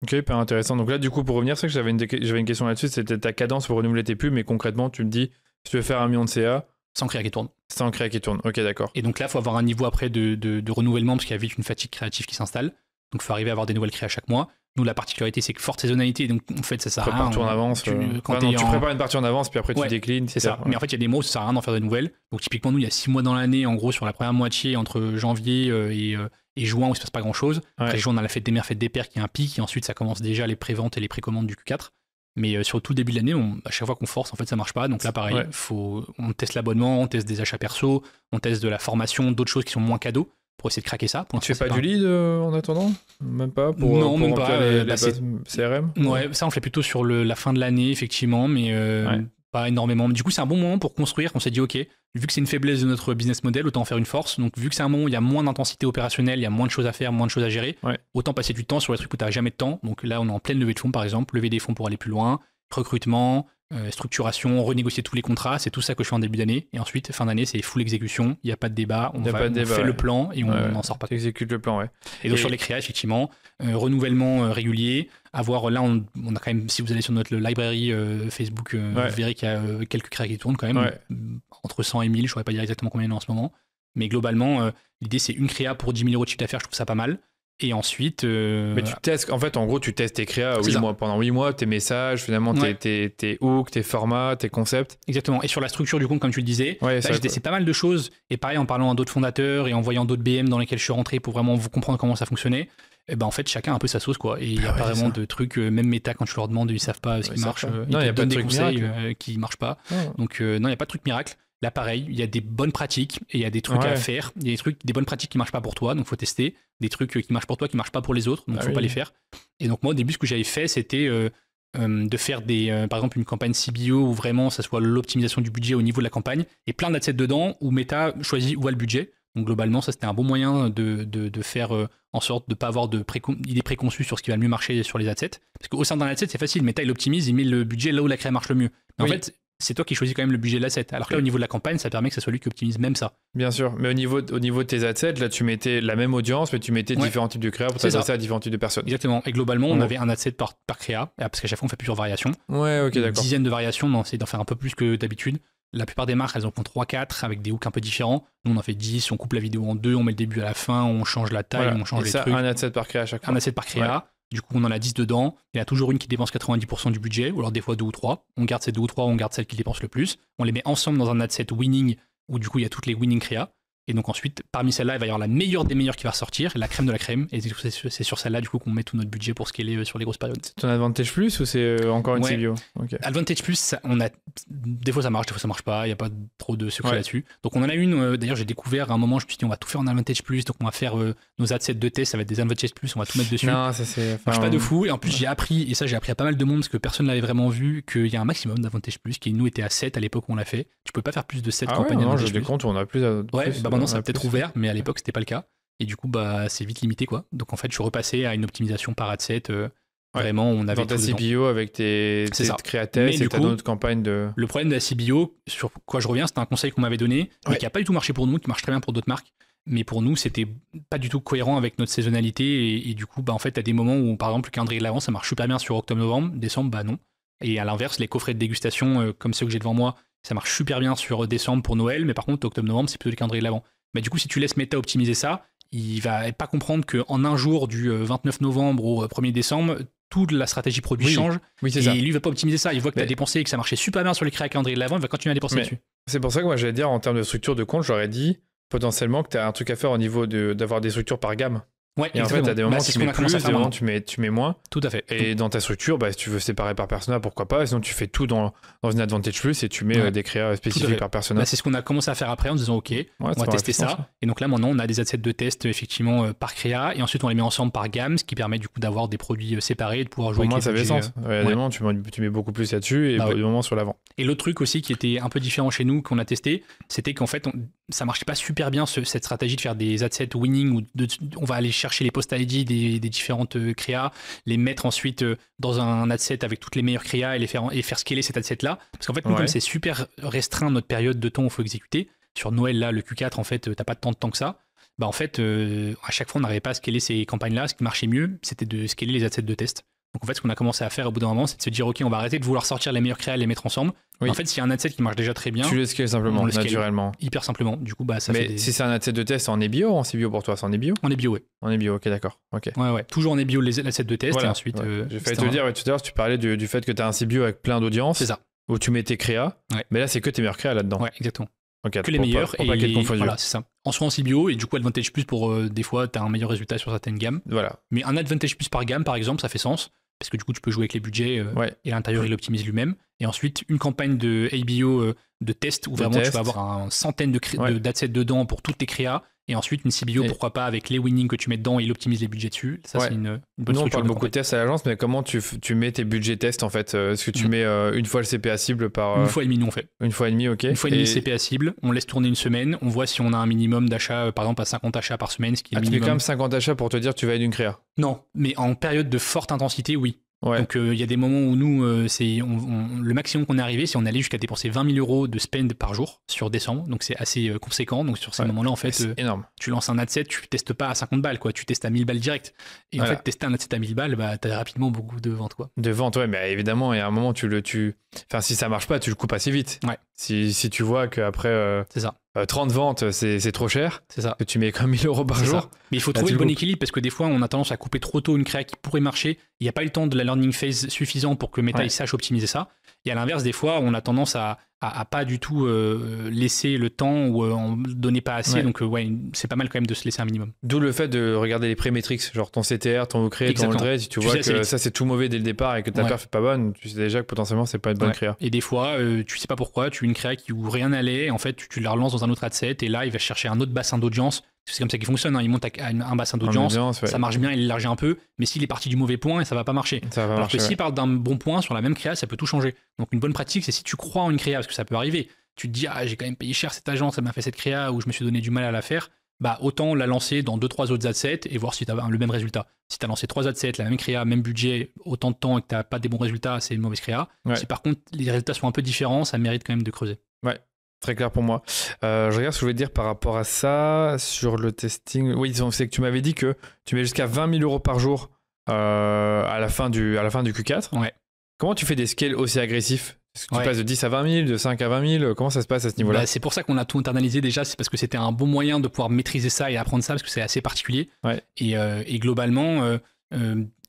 hyper intéressant. Donc là, du coup, pour revenir, c'est que j'avais une question là-dessus, c'était ta cadence pour renouveler tes pubs, mais concrètement, tu me dis, si tu veux faire 1 million de CA... Sans créa qui tourne. Sans créa qui tourne, ok, d'accord. Et donc là, il faut avoir un niveau après de renouvellement, parce qu'il y a vite une fatigue créative qui s'installe. Donc il faut arriver à avoir des nouvelles créas chaque mois. Nous, la particularité, c'est que forte saisonnalité, donc en fait, ça sert à rien. Tu prépares une partie en avance, puis après tu déclines. C'est ça. Mais en fait, il y a des mois où ça sert à rien d'en faire de nouvelles. Donc typiquement, nous, il y a 6 mois dans l'année, en gros, sur la première moitié, entre janvier et juin, où il ne se passe pas grand-chose. Après juin, on a la fête des mères, fête des pères, qui est un pic, et ensuite, ça commence déjà les préventes et les précommandes du Q4. Mais sur tout le début de l'année, à chaque fois qu'on force, en fait, ça marche pas. Donc là, pareil, on teste l'abonnement, on teste des achats perso, on teste de la formation, d'autres choses qui sont moins cadeaux pour essayer de craquer ça. Tu fais pas du lead en attendant? Même pas Non, même pas. Les bases CRM? Ouais, ça on le fait plutôt sur la fin de l'année, effectivement, mais pas énormément. Du coup, c'est un bon moment pour construire. On s'est dit, ok, vu que c'est une faiblesse de notre business model, autant en faire une force. Donc, vu que c'est un moment où il y a moins d'intensité opérationnelle, il y a moins de choses à faire, moins de choses à gérer, autant passer du temps sur les trucs où tu n'as jamais de temps. Donc là, on est en pleine levée de fonds, par exemple, lever des fonds pour aller plus loin, recrutement, structuration, renégocier tous les contrats, c'est tout ça que je fais en début d'année. Et ensuite, fin d'année, c'est full exécution, il n'y a pas de débat, on fait le plan et on n'en sort pas. Tu exécutes le plan, Et donc sur les créas, effectivement, renouvellement régulier, avoir là, on a quand même, si vous allez sur notre library Facebook, vous verrez qu'il y a quelques créas qui tournent quand même, entre 100 et 1000, je ne saurais pas dire exactement combien il y en a en ce moment. Mais globalement, l'idée c'est une créa pour 10 000 euros de chiffre d'affaires, je trouve ça pas mal. Et ensuite. Mais tu testes, en fait, en gros, tu testes tes créas pendant 8 mois, tes messages, finalement, tes hooks, tes formats, tes concepts. Exactement. Et sur la structure du compte, comme tu le disais, là, j'ai testé pas mal de choses. Et pareil, en parlant à d'autres fondateurs et en voyant d'autres BM dans lesquels je suis rentré pour vraiment vous comprendre comment ça fonctionnait, et en fait, chacun a un peu sa sauce, quoi. Et il n'y a pas vraiment de trucs, même Meta, quand je leur demande, ils savent pas ce qui marche. Ils te donnent des conseils qui marchent pas. Donc, non, il n'y a pas de truc miracle. Là, pareil, il y a des bonnes pratiques et il y a des trucs à faire. Il y a des bonnes pratiques qui marchent pas pour toi, donc faut tester. Des trucs qui marchent pour toi, qui marchent pas pour les autres, donc faut pas les faire. Et donc moi, au début, ce que j'avais fait, c'était de faire par exemple, une campagne CBO où vraiment ça soit l'optimisation du budget au niveau de la campagne et plein d'adsets dedans où Meta choisit où va le budget. Donc globalement, ça c'était un bon moyen de faire en sorte de ne pas avoir d'idées préconçues sur ce qui va le mieux marcher sur les adsets. Parce qu'au sein d'un adset, c'est facile. Meta, il optimise, il met le budget là où la créa marche le mieux. Mais en fait, c'est toi qui choisis quand même le budget de l'asset. Alors que là, au niveau de la campagne, ça permet que ça soit lui qui optimise même ça. Bien sûr, mais au niveau de tes assets, là tu mettais la même audience, mais tu mettais différents types de créa pour t'adresser à différents types de personnes. Exactement. Et globalement, on avait un asset par créa, parce qu'à chaque fois, on fait plusieurs variations. Ouais, ok, d'accord. Une dizaine de variations, on essaie d'en faire un peu plus que d'habitude. La plupart des marques, elles en font 3-4 avec des hooks un peu différents. Nous, on en fait 10, on coupe la vidéo en deux, on met le début à la fin, on change la taille, on change les trucs. Un asset par créa à chaque fois. Un asset par créa. Du coup, on en a 10 dedans. Il y a toujours une qui dépense 90% du budget, ou alors des fois 2 ou 3. On garde ces 2 ou 3, on garde celle qui dépense le plus. On les met ensemble dans un asset winning, où du coup, il y a toutes les winning créa. Et donc ensuite, parmi celles-là, il va y avoir la meilleure des meilleures qui va ressortir, la crème de la crème. Et c'est sur celle-là, du coup, qu'on met tout notre budget pour scaler sur les grosses périodes. C'est ton Advantage Plus ou c'est encore une CBO? Advantage Plus, des fois ça marche, des fois ça marche pas. Il n'y a pas trop de secret là-dessus. Donc on en a une, d'ailleurs, j'ai découvert à un moment, je me suis dit, on va tout faire en Advantage Plus. Donc on va faire nos adsets de test, ça va être des Advantage Plus, on va tout mettre dessus. Non, ça c'est. Marche pas de fou. Et en plus, j'ai appris à pas mal de monde parce que personne l'avait vraiment vu, qu'il y a un maximum d'Advantage Plus qui, nous, était à 7 à l'époque où on l'a fait. Tu peux pas faire plus de 7 campagnes. Non, j'ai des comptes où on a plus. Maintenant ça a peut-être ouvert, mais à l'époque c'était pas le cas. Et du coup, c'est vite limité, quoi. Donc en fait, je suis repassé à une optimisation par adset. Vraiment, on avait dans ta CBO avec tes créatests et ta autre campagne de. Le problème de la CBO, sur quoi je reviens, c'était un conseil qu'on m'avait donné, mais qui a pas du tout marché pour nous, qui marche très bien pour d'autres marques. Mais pour nous, c'était pas du tout cohérent avec notre saisonnalité. Et du coup, en fait, t'as des moments où, par exemple, le calendrier de l'avant, ça marche super bien sur octobre-novembre. Décembre, non. Et à l'inverse, les coffrets de dégustation, comme ceux que j'ai devant moi, ça marche super bien sur décembre pour Noël. Mais par contre, octobre-novembre, c'est plutôt le calendrier de l'avant. Mais du coup, si tu laisses Meta optimiser ça, il va pas comprendre qu'en un jour, du 29 novembre au 1er décembre, toute la stratégie produit change. Oui, c'est et ça. lui, il va pas optimiser ça. Il voit que tu as dépensé et que ça marchait super bien sur les créas calendrier de l'avant, il va continuer à dépenser dessus. C'est pour ça que moi, j'allais dire, en termes de structure de compte, j'aurais dit potentiellement que tu as un truc à faire au niveau d'avoir des structures par gamme. Ouais, et exactement. En fait, t'as des moments où tu mets plus, des moments où tu mets moins. Tout à fait. Et dans ta structure, si tu veux séparer par persona, pourquoi pas. Sinon, tu fais tout dans une Advantage Plus et tu mets des créas spécifiques par persona. C'est ce qu'on a commencé à faire après en disant, OK, on va tester ça. Et donc là, maintenant, on a des assets de test effectivement par créa et ensuite on les met ensemble par gamme, ce qui permet du coup d'avoir des produits séparés et de pouvoir jouer avec les budgets. Pour moi, ça fait sens. Il y a des moments tu mets beaucoup plus là-dessus et des moments sur l'avant. Et l'autre truc aussi qui était un peu différent chez nous, qu'on a testé, c'était qu'en fait, ça marchait pas super bien cette stratégie de faire des adsets winning où on va aller chercher les post-ID des différentes créas, les mettre ensuite dans un adset avec toutes les meilleures créas et faire scaler cet adset-là. Parce qu'en fait, nous, comme c'est super restreint notre période de temps où il faut exécuter, sur Noël, là, le Q4, en fait, t'as pas tant de temps que ça. En fait, à chaque fois, on n'arrivait pas à scaler ces campagnes-là. Ce qui marchait mieux, c'était de scaler les adsets de test. Donc en fait, ce qu'on a commencé à faire au bout d'un moment, c'est de se dire, OK, on va arrêter de vouloir sortir les meilleures créas et les mettre ensemble. En fait, s'il y a un adset qui marche déjà très bien, tu le scales simplement, on le scale naturellement. Hyper simplement. Du coup, ça fait si c'est un adset de test en EBIO ou en CBO pour toi, c'est en EBIO? En EBIO, ouais. En EBIO, ok, d'accord. Okay. Ouais. Toujours en EBIO, les assets de test et ensuite. J'ai failli te dire tout à l'heure, tu parlais du fait que tu as un CBO avec plein d'audience. C'est ça. Où tu mets tes créas. Mais là, c'est que tes meilleures créas là-dedans. Ouais, exactement. Okay, que les meilleurs pour pas qu'il y ait de confusion. Voilà, c'est ça. En soit en CBO et du coup Advantage Plus pour des fois tu as un meilleur résultat sur certaines gammes. Voilà. Mais un Advantage Plus par gamme par exemple, ça fait sens parce que du coup tu peux jouer avec les budgets et à l'intérieur il optimise lui-même. Et ensuite une campagne de ABO de test où vraiment tu vas avoir une centaine d'adsets dedans pour toutes tes créas. Et ensuite, une CBO, pourquoi pas, avec les winnings que tu mets dedans et il optimise les budgets dessus. Ça, c'est une bonne structure. Nous, on parle beaucoup de tests à l'agence, mais comment tu mets tes budgets tests, en fait? Est-ce que tu mets une fois le CPA cible par... Une fois et demie, nous, on fait. Une fois et demie, ok. Une fois et demie le CPA cible, on laisse tourner une semaine, on voit si on a un minimum d'achats, par exemple, à 50 achats par semaine, ce qui est tu mets quand même 50 achats pour te dire que tu vas être une créa? Non, mais en période de forte intensité, oui. Donc il y a des moments où nous, le maximum qu'on est arrivé, c'est on allait jusqu'à dépenser 20 000 euros de spend par jour sur décembre, donc c'est assez conséquent. Donc sur ces moments-là, en fait, c'est énorme. Tu lances un adset, tu testes pas à 50 balles, quoi, tu testes à 1000 balles direct. Et en fait, tester un adset à 1000 balles, t'as rapidement beaucoup de ventes, quoi. De ventes, mais évidemment, et à un moment, enfin, si ça marche pas, tu le coupes assez vite. Si tu vois qu'après c'est ça. 30 ventes, c'est trop cher. C'est ça. Que tu mets comme 1000 euros par jour. Ça. Mais il faut trouver le bon équilibre parce que des fois, on a tendance à couper trop tôt une créa qui pourrait marcher. Il n'y a pas eu le temps de la learning phase suffisant pour que Meta sache optimiser ça. Et à l'inverse, des fois, on a tendance à pas du tout laisser le temps ou en donner pas assez. Donc, c'est pas mal quand même de se laisser un minimum. D'où le fait de regarder les prémétriques, genre ton CTR, ton OCRE, ton Oldred. Si tu vois que ça, c'est tout mauvais dès le départ et que ta perf est pas bonne, tu sais déjà que potentiellement, c'est pas une bonne créa. Et des fois, tu sais pas pourquoi, tu as une créa où rien n'allait. En fait, tu la relances dans un autre adset et là, il va chercher un autre bassin d'audience. C'est comme ça qu'il fonctionne, il monte à un bassin d'audience, ça marche bien, il élargit un peu, mais s'il est parti du mauvais point, ça va pas marcher. Alors que s'il part d'un bon point sur la même créa, ça peut tout changer. Donc une bonne pratique, c'est si tu crois en une créa, parce que ça peut arriver, tu te dis, j'ai quand même payé cher cette agence, ça m'a fait cette créa, ou je me suis donné du mal à la faire, bah autant la lancer dans 2-3 autres adsets et voir si tu as le même résultat. Si tu as lancé 3 adsets, la même créa, même budget, autant de temps et que tu n'as pas des bons résultats, c'est une mauvaise créa. Ouais. Si par contre les résultats sont un peu différents, ça mérite quand même de creuser. Ouais, très clair pour moi. Je regarde ce que je voulais dire par rapport à ça, sur le testing. Oui, c'est que tu m'avais dit que tu mets jusqu'à 20 000 € par jour à la fin du Q4. Ouais. Comment tu fais des scales aussi agressifs? Est-ce que tu Ouais. passes de 10 à 20 000, de 5 à 20 000? Comment ça se passe à ce niveau-là? Bah, c'est pour ça qu'on a tout internalisé déjà, c'est parce que c'était un bon moyen de pouvoir maîtriser ça et apprendre ça, parce que c'est assez particulier. Ouais. Et globalement,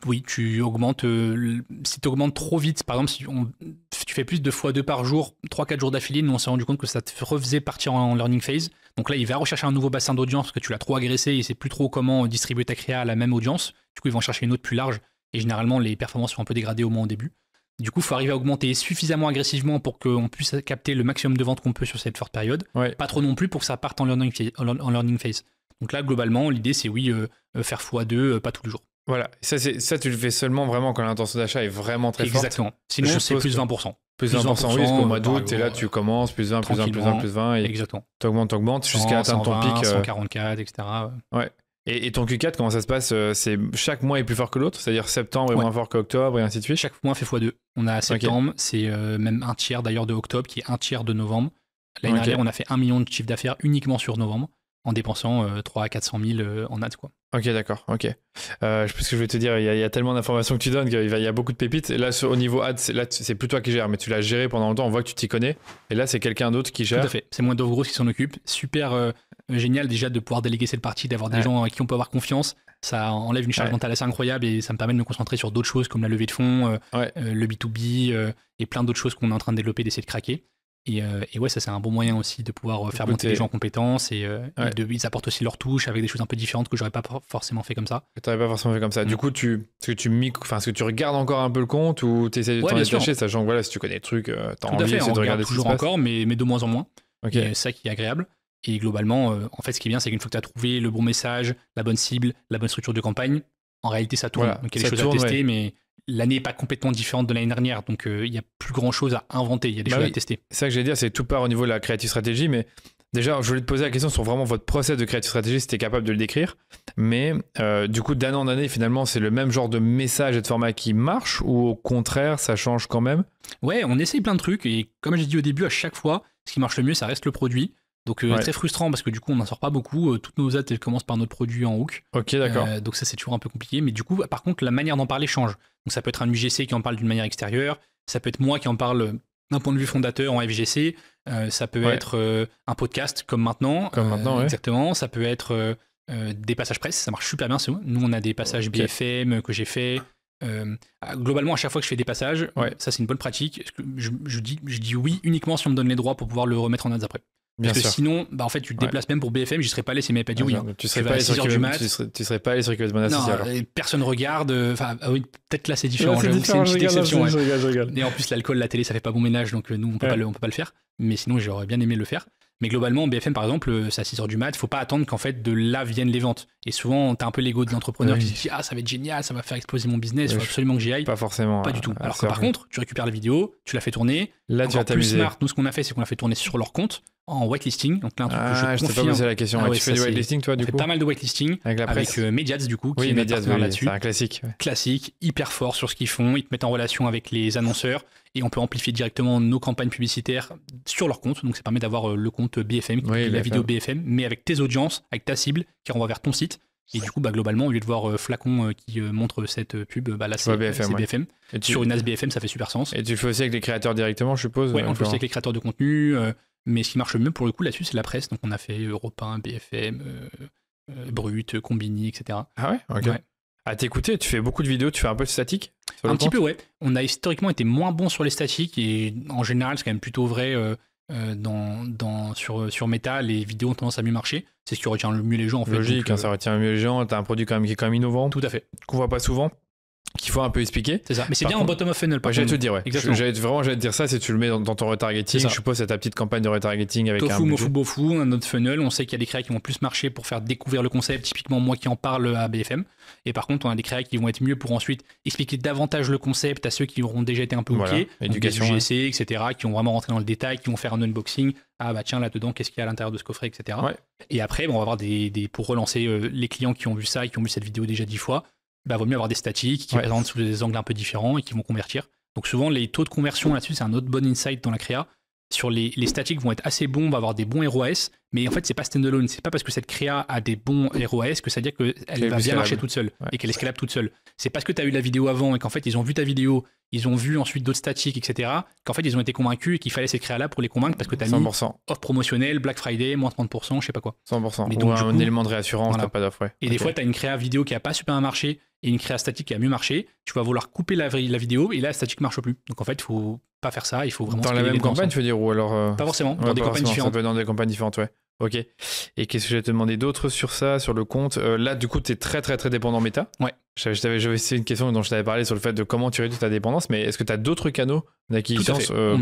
oui, tu augmentes. Si tu augmentes trop vite, par exemple, si tu fais plus de x2 par jour, 3-4 jours d'affilée, nous on s'est rendu compte que ça te refaisait partir en learning phase. Donc là, il va rechercher un nouveau bassin d'audience parce que tu l'as trop agressé et il sait plus trop comment distribuer ta créa à la même audience. Du coup, ils vont chercher une autre plus large et généralement, les performances sont un peu dégradées au moins au début. Du coup, il faut arriver à augmenter suffisamment agressivement pour qu'on puisse capter le maximum de ventes qu'on peut sur cette forte période. Ouais. Pas trop non plus pour que ça parte en learning phase. Donc là, globalement, l'idée, c'est oui, faire x2, pas tous les jours. Voilà, ça tu le fais seulement vraiment quand l'intention d'achat est vraiment très forte. Exactement. Sinon, Je c'est suppose plus que- 20%. Plus 20%, oui, parce qu'au mois d'août, et là tu tu commences, plus 20, plus 20, plus 20, plus 20, et Exactement. t'augmentes jusqu'à atteindre ton 120, pic. 144, etc. Et ton Q4, comment ça se passe? C'est chaque mois est plus fort que l'autre, c'est-à-dire septembre est Ouais. moins fort qu'octobre et ainsi de suite. Chaque mois fait x2. On a septembre, c'est même un tiers d'ailleurs de octobre, qui est un tiers de novembre. L'année Ok. dernière, on a fait 1 million de chiffre d'affaires uniquement sur novembre, en dépensant 300 à 400 000 en ads, quoi. Ok, d'accord, ok. Je sais plus ce que je vais te dire, il y a tellement d'informations que tu donnes qu'il y a beaucoup de pépites. Et là, au niveau ads, c'est plus toi qui gères, mais tu l'as géré pendant longtemps, on voit que tu t'y connais. Et là, c'est quelqu'un d'autre qui gère. Tout à fait. C'est moi Dovgros qui s'en occupe. Super génial déjà de pouvoir déléguer cette partie, d'avoir des gens à qui on peut avoir confiance. Ça enlève une charge mentale assez incroyable et ça me permet de me concentrer sur d'autres choses comme la levée de fonds, le B2B et plein d'autres choses qu'on est en train de développer, d'essayer de craquer. Et ouais, ça c'est un bon moyen aussi de pouvoir faire monter les gens en compétences et ils apportent aussi leur touche avec des choses un peu différentes que j'aurais pas forcément fait comme ça. Que t'aurais pas forcément fait comme ça. Du coup, est-ce que tu regardes encore un peu le compte ou tu essaies de t'en détacher, sachant que voilà, si tu connais le truc, t'as Tout à envie fait, on de regarde regarder ce qui se toujours passe. encore, mais de moins en moins. Ok. Et c'est ça qui est agréable. Et globalement, en fait, ce qui est bien, c'est qu'une fois que tu as trouvé le bon message, la bonne cible, la bonne structure de campagne, en réalité, ça tourne. Voilà, Donc il y a ça des choses tourne, à tester, mais l'année n'est pas complètement différente de l'année dernière. Donc il y a plus grand chose à inventer. Il y a des choses à tester. C'est ça que j'allais dire, c'est tout part au niveau de la creative strategy, mais déjà, je voulais te poser la question sur vraiment votre process de creative strategy, si tu es capable de le décrire. Mais du coup, d'année en année, finalement, c'est le même genre de message et de format qui marche ou au contraire, ça change quand même? Ouais, on essaye plein de trucs et comme j'ai dit au début, à chaque fois, ce qui marche le mieux, ça reste le produit. Donc très frustrant parce que du coup, on n'en sort pas beaucoup. Toutes nos ads, elles commencent par notre produit en hook. Ok, d'accord. Donc ça, c'est toujours un peu compliqué. Mais du coup, par contre, la manière d'en parler change. Donc ça peut être un UGC qui en parle d'une manière extérieure. Ça peut être moi qui en parle d'un point de vue fondateur en FGC. Ça peut être un podcast comme maintenant. Exactement. Ça peut être des passages presse. Ça marche super bien. Nous, on a des passages BFM que j'ai fait. Globalement, à chaque fois que je fais des passages, ça c'est une bonne pratique. Je dis oui uniquement si on me donne les droits pour pouvoir le remettre en ads après. Parce que sinon, en fait, tu te déplaces même pour BFM, j'y serais pas allé s'il m'avait pas dit oui. Tu serais pas allé sur Curious Bonus. Non, personne regarde. Enfin, oui, peut-être là c'est différent. C'est une petite exception. Et en plus, l'alcool, la télé, ça fait pas bon ménage, donc nous on peut pas le faire. Mais sinon, j'aurais bien aimé le faire. Mais globalement, BFM par exemple, c'est à 6h du mat. Faut pas attendre qu'en fait de là viennent les ventes. Et souvent, t'as un peu l'ego de l'entrepreneur qui se dit ça va être génial, ça va faire exploser mon business. Faut absolument que j'y aille. Pas forcément. Pas du tout. Alors que par contre, tu récupères la vidéo, tu la fais tourner. Là, tu vas t'amuser. Smart. Nous, ce qu'on a fait, c'est qu'on l'a fait tourner sur leur compte en whitelisting. Donc là, un truc que je t'ai pas posé la question. Tu fais du whitelisting, toi, du coup? On fait pas mal de whitelisting avec Mediats, du coup, qui est notre partenaire là-dessus. C'est un classique. Classique, hyper fort sur ce qu'ils font. Ils te mettent en relation avec les annonceurs et on peut amplifier directement nos campagnes publicitaires sur leur compte. Donc ça permet d'avoir le compte BFM, la vidéo BFM, mais avec tes audiences, avec ta cible qui renvoie vers ton site. Et du coup, globalement, au lieu de voir Flacon qui montre cette pub, là, c'est BFM. Sur une as BFM, ça fait super sens. Et tu le fais aussi avec les créateurs directement, je suppose? Ouais, on le fait aussi avec les créateurs de contenu. Mais ce qui marche le mieux pour le coup là-dessus, c'est la presse. Donc on a fait Europe 1, BFM, Brut, Combini, etc. Ah ouais? Ok. Ouais. À t'écouter, tu fais beaucoup de vidéos, tu fais un peu de statique? Un petit peu, ouais. On a historiquement été moins bon sur les statiques et en général, c'est quand même plutôt vrai sur Meta, les vidéos ont tendance à mieux marcher. C'est ce qui retient le mieux les gens en fait. Logique, ça retient mieux les gens. T'as un produit quand même qui est quand même innovant. Tout à fait. Qu'on voit pas souvent. qu'il faut un peu expliquer. C'est ça. Mais c'est Par bien contre, en bottom of funnel. J'allais te dire, ouais. Exactement. J'allais te dire ça, si tu le mets dans ton retargeting, je suppose c'est ta petite campagne de retargeting avec Tofu, un budget. Mofu, Bofu, un autre funnel. On sait qu'il y a des créas qui vont plus marcher pour faire découvrir le concept. Typiquement, moi qui en parle à BFM. Et par contre, on a des créas qui vont être mieux pour ensuite expliquer davantage le concept à ceux qui auront déjà été un peu Voilà, hookés. éducation, des UGC, etc. Qui vont vraiment rentrer dans le détail, qui vont faire un unboxing. Ah bah tiens, là-dedans, qu'est-ce qu'il y a à l'intérieur de ce coffret, etc. Ouais. Et après, on va avoir pour relancer les clients qui ont vu ça et qui ont vu cette vidéo déjà 10 fois. Bah, vaut mieux avoir des statiques qui présentent sous des angles un peu différents et qui vont convertir. Donc souvent, les taux de conversion là-dessus, c'est un autre bon insight dans la créa. Sur les statiques vont être assez bons, on va avoir des bons ROAS, mais en fait, c'est pas standalone. C'est pas parce que cette créa a des bons ROAS que ça veut dire qu'elle va bien marcher toute seule et qu'elle est scalable toute seule. C'est parce que tu as eu la vidéo avant et qu'en fait, ils ont vu ta vidéo, ils ont vu ensuite d'autres statiques, etc., qu'en fait, ils ont été convaincus et qu'il fallait cette créa-là pour les convaincre parce que tu as mis 100%. offre promotionnelle, Black Friday, moins 30%, je sais pas quoi. 100%. Mais ou donc, un du coup, élément de réassurance, voilà. t'as pas d'offre, ouais. Et des fois, tu as une créa vidéo qui a pas super bien marché et une créa statique qui a mieux marché. Tu vas vouloir couper la vidéo et là, la statique marche plus. Donc en fait, il faut pas faire ça. Il faut vraiment dans la même campagne, tu veux dire, ou alors pas forcément, dans des campagnes différentes. Ça peut être dans des campagnes différentes, ouais. Ok. Et qu'est-ce que je vais te demander d'autre sur ça, sur le compte là, du coup, tu es très, très, très dépendant méta. Ouais. J'avais essayé une question dont je t'avais parlé sur le fait de comment tu réduis ta dépendance, mais est-ce que tu as d'autres canaux d'acquisition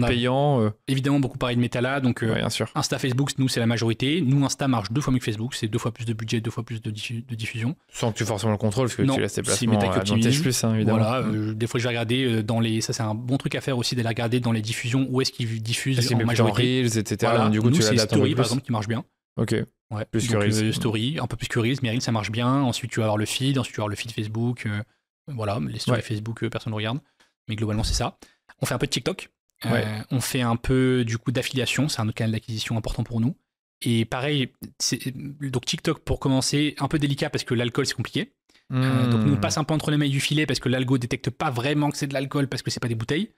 payants Évidemment, beaucoup parlé de méta là. Donc, ouais, bien sûr. Insta, Facebook, nous, c'est la majorité. Nous, Insta marche 2 fois mieux que Facebook. C'est 2 fois plus de budget, 2 fois plus de diffusion. Sans que tu forcément le contrôle, parce que tu laisses tes placements dans T+, hein, évidemment. Voilà, des fois, je vais regarder ça, c'est un bon truc à faire aussi d'aller regarder dans les diffusions où est-ce qu'ils diffusent en majorité. Reels, etc. Voilà. Donc, du coup, nous, tu c'est l'adaptes Story, par exemple, qui marche bien. Ok. Ouais. Plus que Reels. Story, un peu plus que Reels, mais Reels, ça marche bien. Ensuite, tu vas avoir le feed. Ensuite, tu vas avoir le feed Facebook. Voilà, les stories Facebook, personne ne regarde. Mais globalement, c'est ça. On fait un peu de TikTok. On fait un peu, du coup, d'affiliation. C'est un autre canal d'acquisition important pour nous. Et pareil, donc TikTok, pour commencer, un peu délicat parce que l'alcool, c'est compliqué. Donc, nous, on passe un peu entre les mailles du filet parce que l'algo détecte pas vraiment que c'est de l'alcool parce que c'est pas des bouteilles.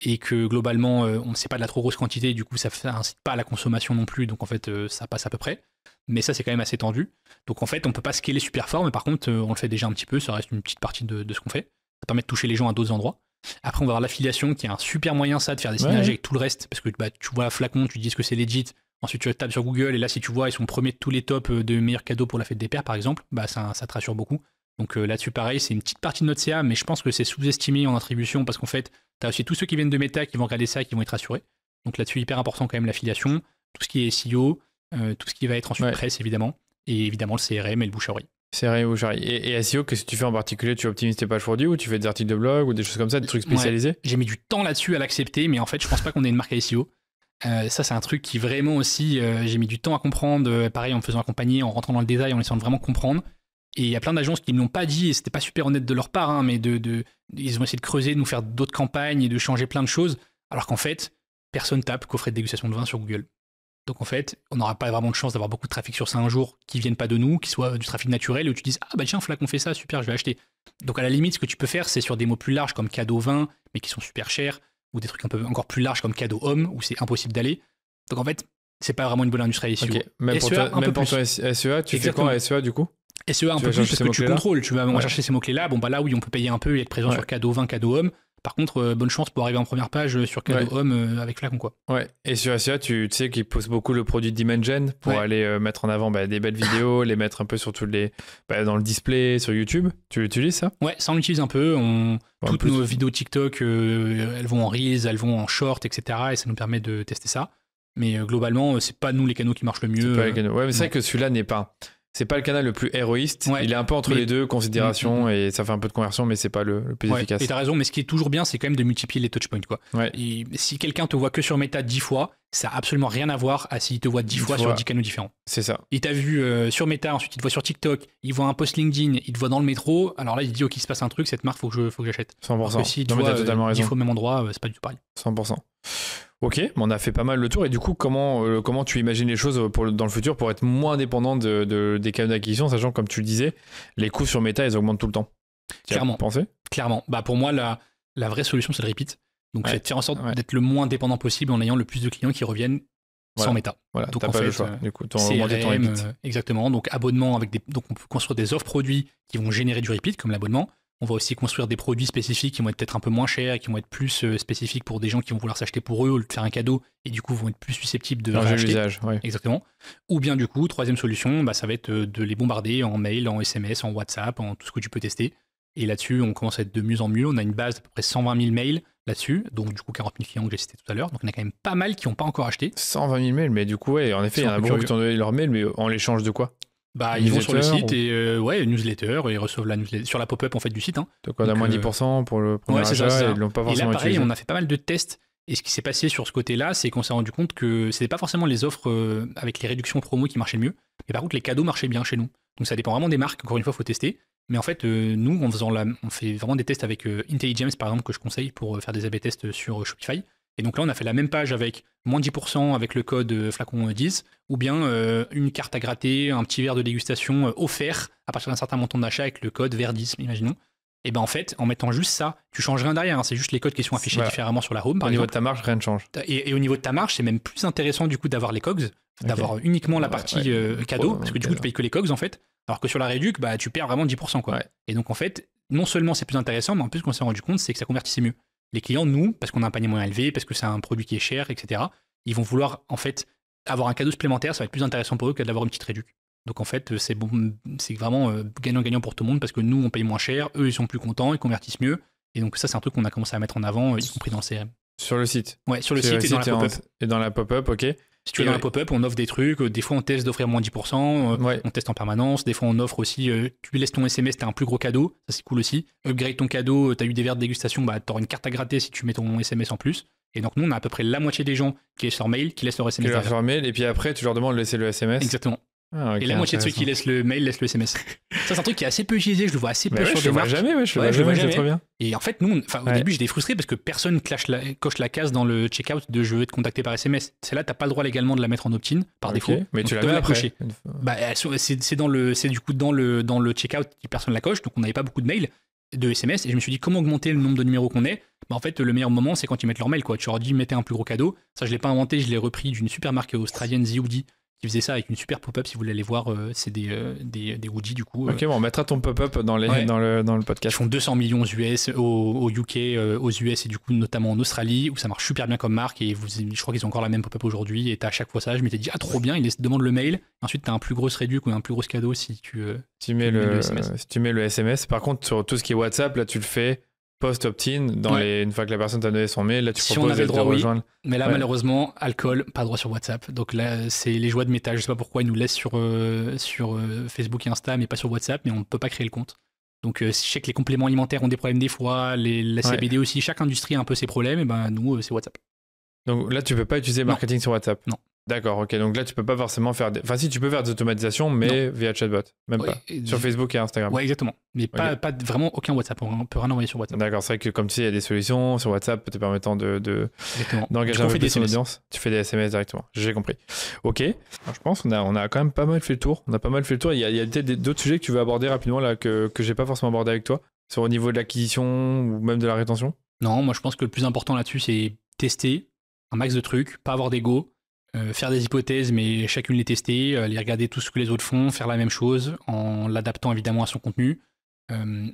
Et que globalement, on ne sait pas de la trop grosse quantité, du coup, ça incite pas à la consommation non plus, donc en fait, ça passe à peu près. Mais ça, c'est quand même assez tendu. Donc en fait, on peut pas scaler super fort, mais par contre, on le fait déjà un petit peu, ça reste une petite partie de ce qu'on fait. Ça permet de toucher les gens à d'autres endroits. Après, on va avoir l'affiliation, qui est un super moyen, ça, de faire des synergies avec tout le reste, parce que tu vois Flacon, tu dis ce que c'est legit, ensuite tu tapes sur Google, et là, si tu vois, ils sont premiers de tous les tops de meilleurs cadeaux pour la fête des pères, par exemple, bah ça te rassure beaucoup. Donc là-dessus, pareil, c'est une petite partie de notre CA, mais je pense que c'est sous-estimé en attribution parce qu'en fait, tu as aussi tous ceux qui viennent de Meta qui vont regarder ça et qui vont être rassurés. Donc là-dessus, hyper important quand même l'affiliation, tout ce qui est SEO, tout ce qui va être ensuite presse évidemment, et évidemment le CRM et le bouche à oreille. CRM et bouche à oreille. Et SEO, qu'est-ce que tu fais en particulier? Tu optimises tes pages produits ou tu fais des articles de blog ou des choses comme ça, des trucs spécialisés? J'ai mis du temps là-dessus à l'accepter, mais en fait, je pense pas qu'on ait une marque à SEO. Ça, c'est un truc qui vraiment aussi, j'ai mis du temps à comprendre, pareil en me faisant accompagner, en rentrant dans le détail, en essayant de vraiment comprendre. Et il y a plein d'agences qui ne l'ont pas dit, et c'était pas super honnête de leur part, hein, mais ils ont essayé de creuser, de nous faire d'autres campagnes et de changer plein de choses, alors qu'en fait, personne tape coffret de dégustation de vin sur Google. Donc en fait, on n'aura pas vraiment de chance d'avoir beaucoup de trafic sur ça un jour qui viennent pas de nous, qui soit du trafic naturel, où tu dises « Ah bah tiens, Flacon fait ça, super, je vais acheter ». Donc à la limite, ce que tu peux faire, c'est sur des mots plus larges comme cadeau vin, mais qui sont super chers, ou des trucs un peu encore plus larges comme cadeau homme, où c'est impossible d'aller. Donc en fait, c'est pas vraiment une bonne industrie SEO. Okay. Même pour ton SEA, tu fais quoi à SEA du coup? SEA un peu plus parce que tu contrôles, tu vas chercher ces mots-clés-là. Bon, bah là, oui, on peut payer un peu et être présent sur cadeau 20, cadeau homme. Par contre, bonne chance pour arriver en première page sur cadeau homme avec Flacon, quoi. Ouais, et sur SEA, tu sais qu'ils posent beaucoup le produit Dimension pour aller mettre en avant des belles vidéos, les mettre un peu sur toutes les. Dans le display, sur YouTube. Tu l'utilises ça? Ouais, ça on l'utilise un peu. Toutes nos vidéos TikTok, elles vont en Reels, elles vont en Short, etc. Et ça nous permet de tester ça. Mais globalement, c'est pas nous les canaux qui marchent le mieux. C'est pas les canaux. Ouais, mais c'est vrai que celui-là n'est pas. C'est pas le canal le plus héroïste. Il est un peu entre les deux, considération, et ça fait un peu de conversion, mais c'est pas le plus efficace. Et t'as raison, mais ce qui est toujours bien, c'est quand même de multiplier les touchpoints, quoi. Et si quelqu'un te voit que sur Meta 10 fois, ça a absolument rien à voir à s'il te voit 10 fois sur 10 canaux différents. C'est ça. Il t'a vu sur Meta, ensuite il te voit sur TikTok, il voit un post LinkedIn, il te voit dans le métro, alors là il dit ok, il se passe un truc, cette marque, faut que j'achète. 100%. Parce que si tu vois 10 fois au même endroit, c'est pas du tout pareil. 100%. Ok, on a fait pas mal le tour. Et du coup, comment tu imagines les choses dans le futur pour être moins dépendant des canaux d'acquisition, sachant que, comme tu le disais, les coûts sur Meta, ils augmentent tout le temps. Clairement. Pensé? Clairement. Bah, pour moi, la vraie solution, c'est le repeat. Donc, c'est de faire en sorte d'être le moins dépendant possible en ayant le plus de clients qui reviennent sans Meta. Voilà, donc, t'as pas le choix. Du coup, ton repeat. Exactement. Donc, abonnement donc, on peut construire des offres produits qui vont générer du repeat, comme l'abonnement. On va aussi construire des produits spécifiques qui vont être peut-être un peu moins chers et qui vont être plus spécifiques pour des gens qui vont vouloir s'acheter pour eux ou faire un cadeau et du coup vont être plus susceptibles de racheter. L'usage, Exactement. Ou bien du coup, troisième solution, ça va être de les bombarder en mail, en SMS, en WhatsApp, en tout ce que tu peux tester Et là-dessus, on commence à être de mieux en mieux. On a une base d'à peu près 120 000 mails là-dessus, donc du coup 40 000 clients que j'ai cités tout à l'heure. Donc on a quand même pas mal qui n'ont pas encore acheté. 120 000 mails, mais du coup, ouais, en effet, il y en a beaucoup qui t'ont donné leur mail, mais en l'échange de quoi? Bah, ils vont sur le site et newsletter, et ils reçoivent la newsletter sur la pop-up en fait du site. Hein. Donc on a moins 10% pour le premier achat, ils l'ont pas forcément utilisé. Et là, pareil, utilisé. on a fait pas mal de tests. Et ce qui s'est passé sur ce côté-là, c'est qu'on s'est rendu compte que c'était pas forcément les offres avec les réductions promo qui marchaient le mieux, mais par contre les cadeaux marchaient bien chez nous. Donc ça dépend vraiment des marques. Encore une fois, faut tester. Mais en fait, nous, on fait vraiment des tests avec Intelligence, par exemple, que je conseille pour faire des A/B tests sur Shopify. Et donc là, on a fait la même page avec moins 10% avec le code flacon 10, ou bien une carte à gratter, un petit verre de dégustation offert à partir d'un certain montant d'achat avec le code vert 10, imaginons. Et ben en fait, en mettant juste ça, tu changes rien derrière. Hein, c'est juste les codes qui sont affichés différemment sur la home. Par au exemple. niveau de ta marge, rien ne change. Et au niveau de ta marge, c'est même plus intéressant du coup d'avoir les COGS, d'avoir uniquement la partie cadeau, parce que du coup, tu payes que les COGS en fait. Alors que sur la réduc, bah, tu perds vraiment 10%. Quoi. Et donc en fait, non seulement c'est plus intéressant, mais en plus, ce qu'on s'est rendu compte, c'est que ça convertissait mieux. Les clients, nous, parce qu'on a un panier moins élevé, parce que c'est un produit qui est cher, etc., ils vont vouloir en fait avoir un cadeau supplémentaire, ça va être plus intéressant pour eux que d'avoir une petite réduc. Donc en fait, c'est vraiment gagnant-gagnant pour tout le monde parce que nous, on paye moins cher, eux, ils sont plus contents, ils convertissent mieux. Et donc ça, c'est un truc qu'on a commencé à mettre en avant, y compris dans le CRM. Sur le site? Ouais, sur le site et dans la pop-up. Et dans la pop-up, ok. Si tu es dans la pop-up, on offre des trucs. Des fois, on teste d'offrir moins 10%. On teste en permanence. Des fois, on offre aussi, tu laisses ton SMS, t'as un plus gros cadeau. Ça, c'est cool aussi. Upgrade ton cadeau, t'as eu des verres de dégustation, bah, t'auras une carte à gratter si tu mets ton SMS en plus. Et donc, nous, on a à peu près la moitié des gens qui laissent leur mail, qui laissent leur SMS. Qui laissent leur mail, et puis après, tu leur demandes de laisser le SMS. Exactement. Ah, okay, et la moitié de ceux qui laissent le mail laissent le SMS. Ça, c'est un truc qui est assez peu utilisé, je le vois assez peu sur des marques. Je le vois jamais, c'est trop bien. Et en fait, nous, au début, j'étais frustré parce que personne coche la case dans le checkout de je veux être contacté par SMS. Celle-là, t'as pas le droit légalement de la mettre en opt-in par défaut. Mais tu l'as mis après. Bah, c'est du coup dans le checkout que personne la coche, donc on n'avait pas beaucoup de mails, de SMS, et je me suis dit comment augmenter le nombre de numéros qu'on est. Bah, en fait, le meilleur moment, c'est quand ils mettent leur mail, quoi. Tu leur dis mettez un plus gros cadeau. Ça, je l'ai pas inventé, je l'ai repris d'une super marque australienne, The Hoodie, qui faisait ça avec une super pop-up. Si vous voulez aller voir, c'est des hoodies du coup. Ok, bon, on mettra ton pop-up dans le podcast. Ils font 200 millions US au UK, aux US et du coup notamment en Australie où ça marche super bien comme marque et je crois qu'ils ont encore la même pop-up aujourd'hui et t'as à chaque fois ça. Je m'étais dit trop bien, ils demandent le mail. Ensuite t'as un plus gros réduc ou un plus gros cadeau si tu mets le SMS. Si tu mets le SMS. Par contre sur tout ce qui est WhatsApp, là tu le fais post-opt-in, une fois que la personne t'a donné son mail, là tu proposes de te rejoindre. Mais là, malheureusement, alcool, pas droit sur WhatsApp. Donc là, c'est les joies de Meta. Je sais pas pourquoi ils nous laissent sur Facebook et Insta, mais pas sur WhatsApp, mais on ne peut pas créer le compte. Donc je sais que les compléments alimentaires ont des problèmes des fois, la CBD aussi, chaque industrie a un peu ses problèmes, et ben nous, c'est WhatsApp. Donc là, tu peux pas utiliser marketing sur WhatsApp? Non. D'accord, ok. Donc là, tu peux pas forcément faire... Enfin, si, tu peux faire des automatisations, mais via chatbot. Même pas. Sur Facebook et Instagram. Ouais, exactement. Mais pas vraiment aucun WhatsApp. On peut rien envoyer sur WhatsApp. D'accord, c'est vrai que comme tu sais, il y a des solutions sur WhatsApp te permettant d'engager un peu plus ton audience. Tu fais des SMS directement. J'ai compris. Ok. Alors, je pense qu'on a quand même pas mal fait le tour. Il y a peut-être d'autres sujets que tu veux aborder rapidement là que j'ai pas forcément abordé avec toi. Sur au niveau de l'acquisition ou même de la rétention? Non, moi je pense que le plus important là-dessus, c'est tester un max de trucs, pas avoir d'ego. Faire des hypothèses, mais chacune les tester, les regarder tout ce que les autres font, faire la même chose en l'adaptant évidemment à son contenu,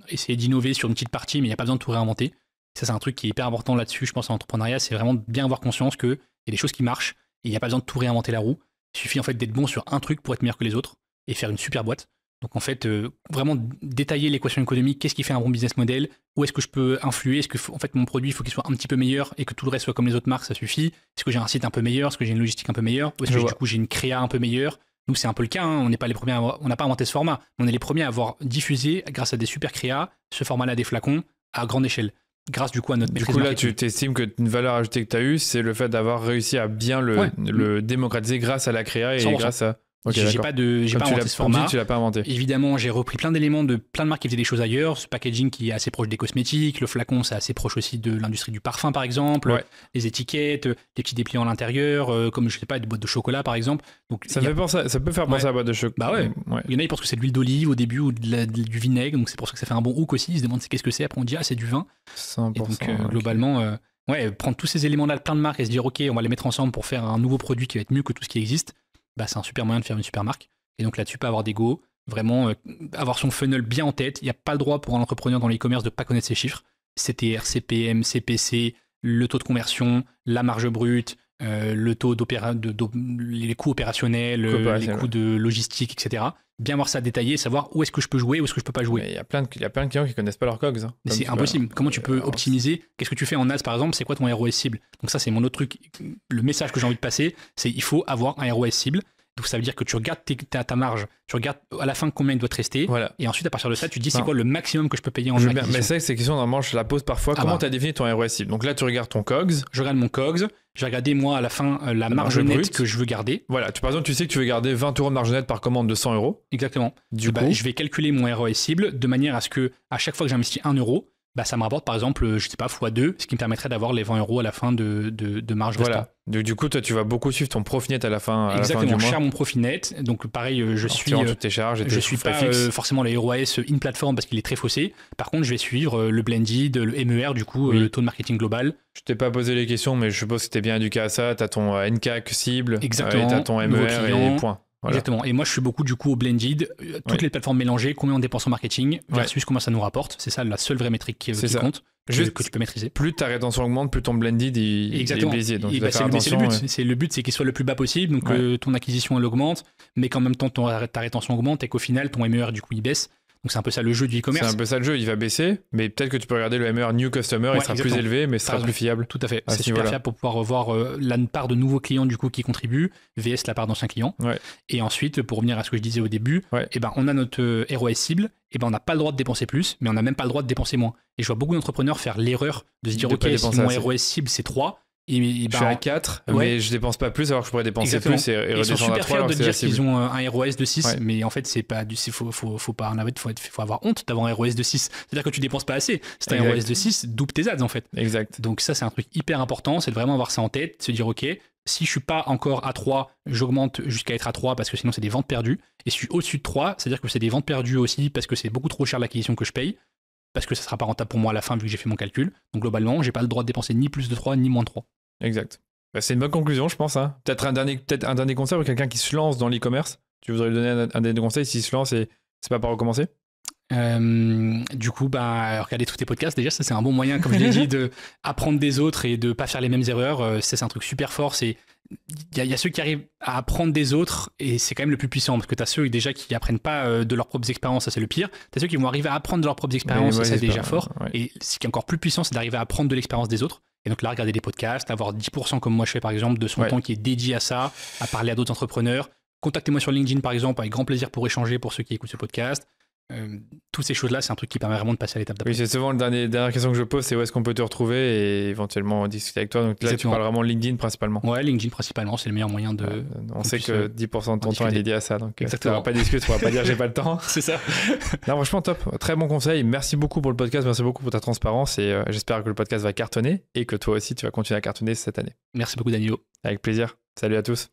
essayer d'innover sur une petite partie, mais il n'y a pas besoin de tout réinventer. Ça, c'est un truc qui est hyper important là-dessus, je pense, en entrepreneuriat, c'est vraiment bien avoir conscience qu'il y a des choses qui marchent et il n'y a pas besoin de tout réinventer la roue. Il suffit en fait d'être bon sur un truc pour être meilleur que les autres et faire une super boîte. Donc en fait, vraiment détailler l'équation économique, qu'est-ce qui fait un bon business model, où est-ce que je peux influer, est-ce que en fait mon produit il faut qu'il soit un petit peu meilleur et que tout le reste soit comme les autres marques, ça suffit, est-ce que j'ai un site un peu meilleur, est-ce que j'ai une logistique un peu meilleure, ou est-ce que du coup j'ai une créa un peu meilleure. Nous c'est un peu le cas, on n'est pas les premiers on n'a pas inventé ce format, on est les premiers à avoir diffusé grâce à des super créas ce format-là des flacons à grande échelle. Grâce du coup à notre maîtrise marketing. Du coup là, tu estimes que une valeur ajoutée que tu as eue, c'est le fait d'avoir réussi à bien le démocratiser grâce à la créa et 100%. Grâce à... Okay, j'ai pas inventé ce format. Tu l'as pas inventé. Évidemment, j'ai repris plein d'éléments de plein de marques qui faisaient des choses ailleurs. Ce packaging qui est assez proche des cosmétiques, le flacon, c'est assez proche aussi de l'industrie du parfum, par exemple. Les étiquettes, les petits dépliants à l'intérieur, comme je sais pas, des boîtes de chocolat, par exemple. Donc ça peut faire penser à la boîte de chocolat. Bah ouais. Il y en a, ils pensent que c'est de l'huile d'olive au début ou du vinaigre, donc c'est pour ça que ça fait un bon hook aussi. Ils se demandent qu'est-ce que c'est. Après, on dit c'est du vin. 100%, et donc globalement, prendre tous ces éléments-là de plein de marques et se dire ok, on va les mettre ensemble pour faire un nouveau produit qui va être mieux que tout ce qui existe. Bah c'est un super moyen de faire une super marque. Et donc là-dessus, pas avoir d'ego, vraiment avoir son funnel bien en tête. Il n'y a pas le droit pour un entrepreneur dans l'e-commerce de ne pas connaître ses chiffres. CTR, CPM, CPC, le taux de conversion, la marge brute, le taux les coûts opérationnels, les coûts de logistique, etc. Bien voir ça détaillé, savoir où est-ce que je peux jouer, où est-ce que je peux pas jouer. Il y a plein de clients qui connaissent pas leurs COGS. Hein, mais c'est impossible. Comment tu peux optimiser? Qu'est-ce que tu fais en ads par exemple? C'est quoi ton ROS cible? Donc ça, c'est mon autre truc. Le message que j'ai envie de passer, c'est il faut avoir un ROS cible. Donc ça veut dire que tu regardes ta marge, tu regardes à la fin combien il doit te rester, et ensuite à partir de ça, tu te dis c'est quoi le maximum que je peux payer en acquisition. Mais c'est ces questions, normalement, je la pose parfois. Comment tu as défini ton ROS cible? Donc là, tu regardes ton COGS. Je regarde mon COGS, j'ai regardé moi à la fin la marge nette que je veux garder. Voilà, par exemple, tu sais que tu veux garder 20 € de marge nette par commande de 100 €. Exactement. Du coup, je vais calculer mon ROS cible de manière à ce que à chaque fois que j'investis 1 €, ça me rapporte par exemple, je sais pas, x2, ce qui me permettrait d'avoir les 20 € à la fin de marge restant. Du coup, toi, tu vas beaucoup suivre ton profit net à la fin, Exactement, je share mon profit net. Donc pareil, je suis toutes tes charges et tes suis pas forcément le ROAS in platform parce qu'il est très faussé. Par contre, je vais suivre le blended, le MER, du coup, le taux de marketing global. Je t'ai pas posé les questions, mais je suppose que tu es bien éduqué à ça. Tu as ton NCAC cible, exactement, tu as ton MER et point. Voilà. Exactement. Et moi, je suis beaucoup du coup au blended, toutes les plateformes mélangées, combien on dépense en marketing versus combien ça nous rapporte. C'est ça la seule vraie métrique qui compte. Que tu peux maîtriser. Plus ta rétention augmente, plus ton blended il est biaisé. Donc c'est le but, c'est qu'il soit le plus bas possible, donc ton acquisition elle augmente, mais qu'en même temps ta rétention augmente et qu'au final ton MER du coup il baisse. Donc c'est un peu ça le jeu du e-commerce. C'est un peu ça le jeu, il va baisser, mais peut-être que tu peux regarder le MER New Customer, il sera plus élevé, mais ce sera plus fiable. Tout à fait, c'est super fiable pour pouvoir voir la part de nouveaux clients du coup qui contribuent, VS la part d'anciens clients. Et ensuite, pour revenir à ce que je disais au début, on a notre ROS cible, on n'a pas le droit de dépenser plus, mais on n'a même pas le droit de dépenser moins. Et je vois beaucoup d'entrepreneurs faire l'erreur de se dire ok, si mon ROS cible c'est 3, je suis à 4, mais je dépense pas plus alors que je pourrais dépenser plus et redescendre à 3. Ils sont super fiers de dire qu'ils ont un ROS de 6, mais en fait, c'est pas faut pas en avoir, faut avoir honte d'avoir un ROS de 6. C'est-à-dire que tu dépenses pas assez. Si t'as un ROS de 6, double tes ads en fait. Exact. Donc ça, c'est un truc hyper important, c'est de vraiment avoir ça en tête, se dire ok, si je suis pas encore à 3, j'augmente jusqu'à être à 3 parce que sinon c'est des ventes perdues. Et si je suis au-dessus de 3, c'est-à-dire que c'est des ventes perdues aussi parce que c'est beaucoup trop cher l'acquisition que je paye. Parce que ça sera pas rentable pour moi à la fin vu que j'ai fait mon calcul. Donc globalement, j'ai pas le droit de dépenser ni plus de 3 ni moins de 3. Exact. C'est une bonne conclusion, je pense. Hein. Peut-être un dernier conseil pour quelqu'un qui se lance dans l'e-commerce. Tu voudrais lui donner un dernier conseil s'il se lance et c'est pas par recommencer? Du coup, regardez tous tes podcasts. Déjà, ça c'est un bon moyen, comme je l'ai dit, de apprendre des autres et de pas faire les mêmes erreurs. C'est un truc super fort. Il y a ceux qui arrivent à apprendre des autres et c'est quand même le plus puissant parce que tu as ceux déjà qui apprennent pas de leurs propres expériences, ça c'est le pire. Tu as ceux qui vont arriver à apprendre de leurs propres expériences, ça c'est déjà fort. Et ce qui est encore plus puissant, c'est d'arriver à apprendre de l'expérience des autres. Et donc là, regarder des podcasts, avoir 10% comme moi je fais par exemple de son temps qui est dédié à ça, à parler à d'autres entrepreneurs. Contactez-moi sur LinkedIn par exemple, avec grand plaisir pour échanger pour ceux qui écoutent ce podcast. Toutes ces choses-là, c'est un truc qui permet vraiment de passer à l'étape d'après. Oui, c'est souvent la dernière question que je pose, c'est où est-ce qu'on peut te retrouver et éventuellement discuter avec toi. Donc là, tu parles vraiment LinkedIn principalement. Ouais, LinkedIn principalement, c'est le meilleur moyen de. On sait que 10% de ton temps est dédié à ça, donc tu ne pas discuter, tu ne pourras pas dire j'ai pas le temps. C'est ça. Non, franchement, top. Très bon conseil. Merci beaucoup pour le podcast, merci beaucoup pour ta transparence et j'espère que le podcast va cartonner et que toi aussi, tu vas continuer à cartonner cette année. Merci beaucoup, Danilo. Avec plaisir. Salut à tous.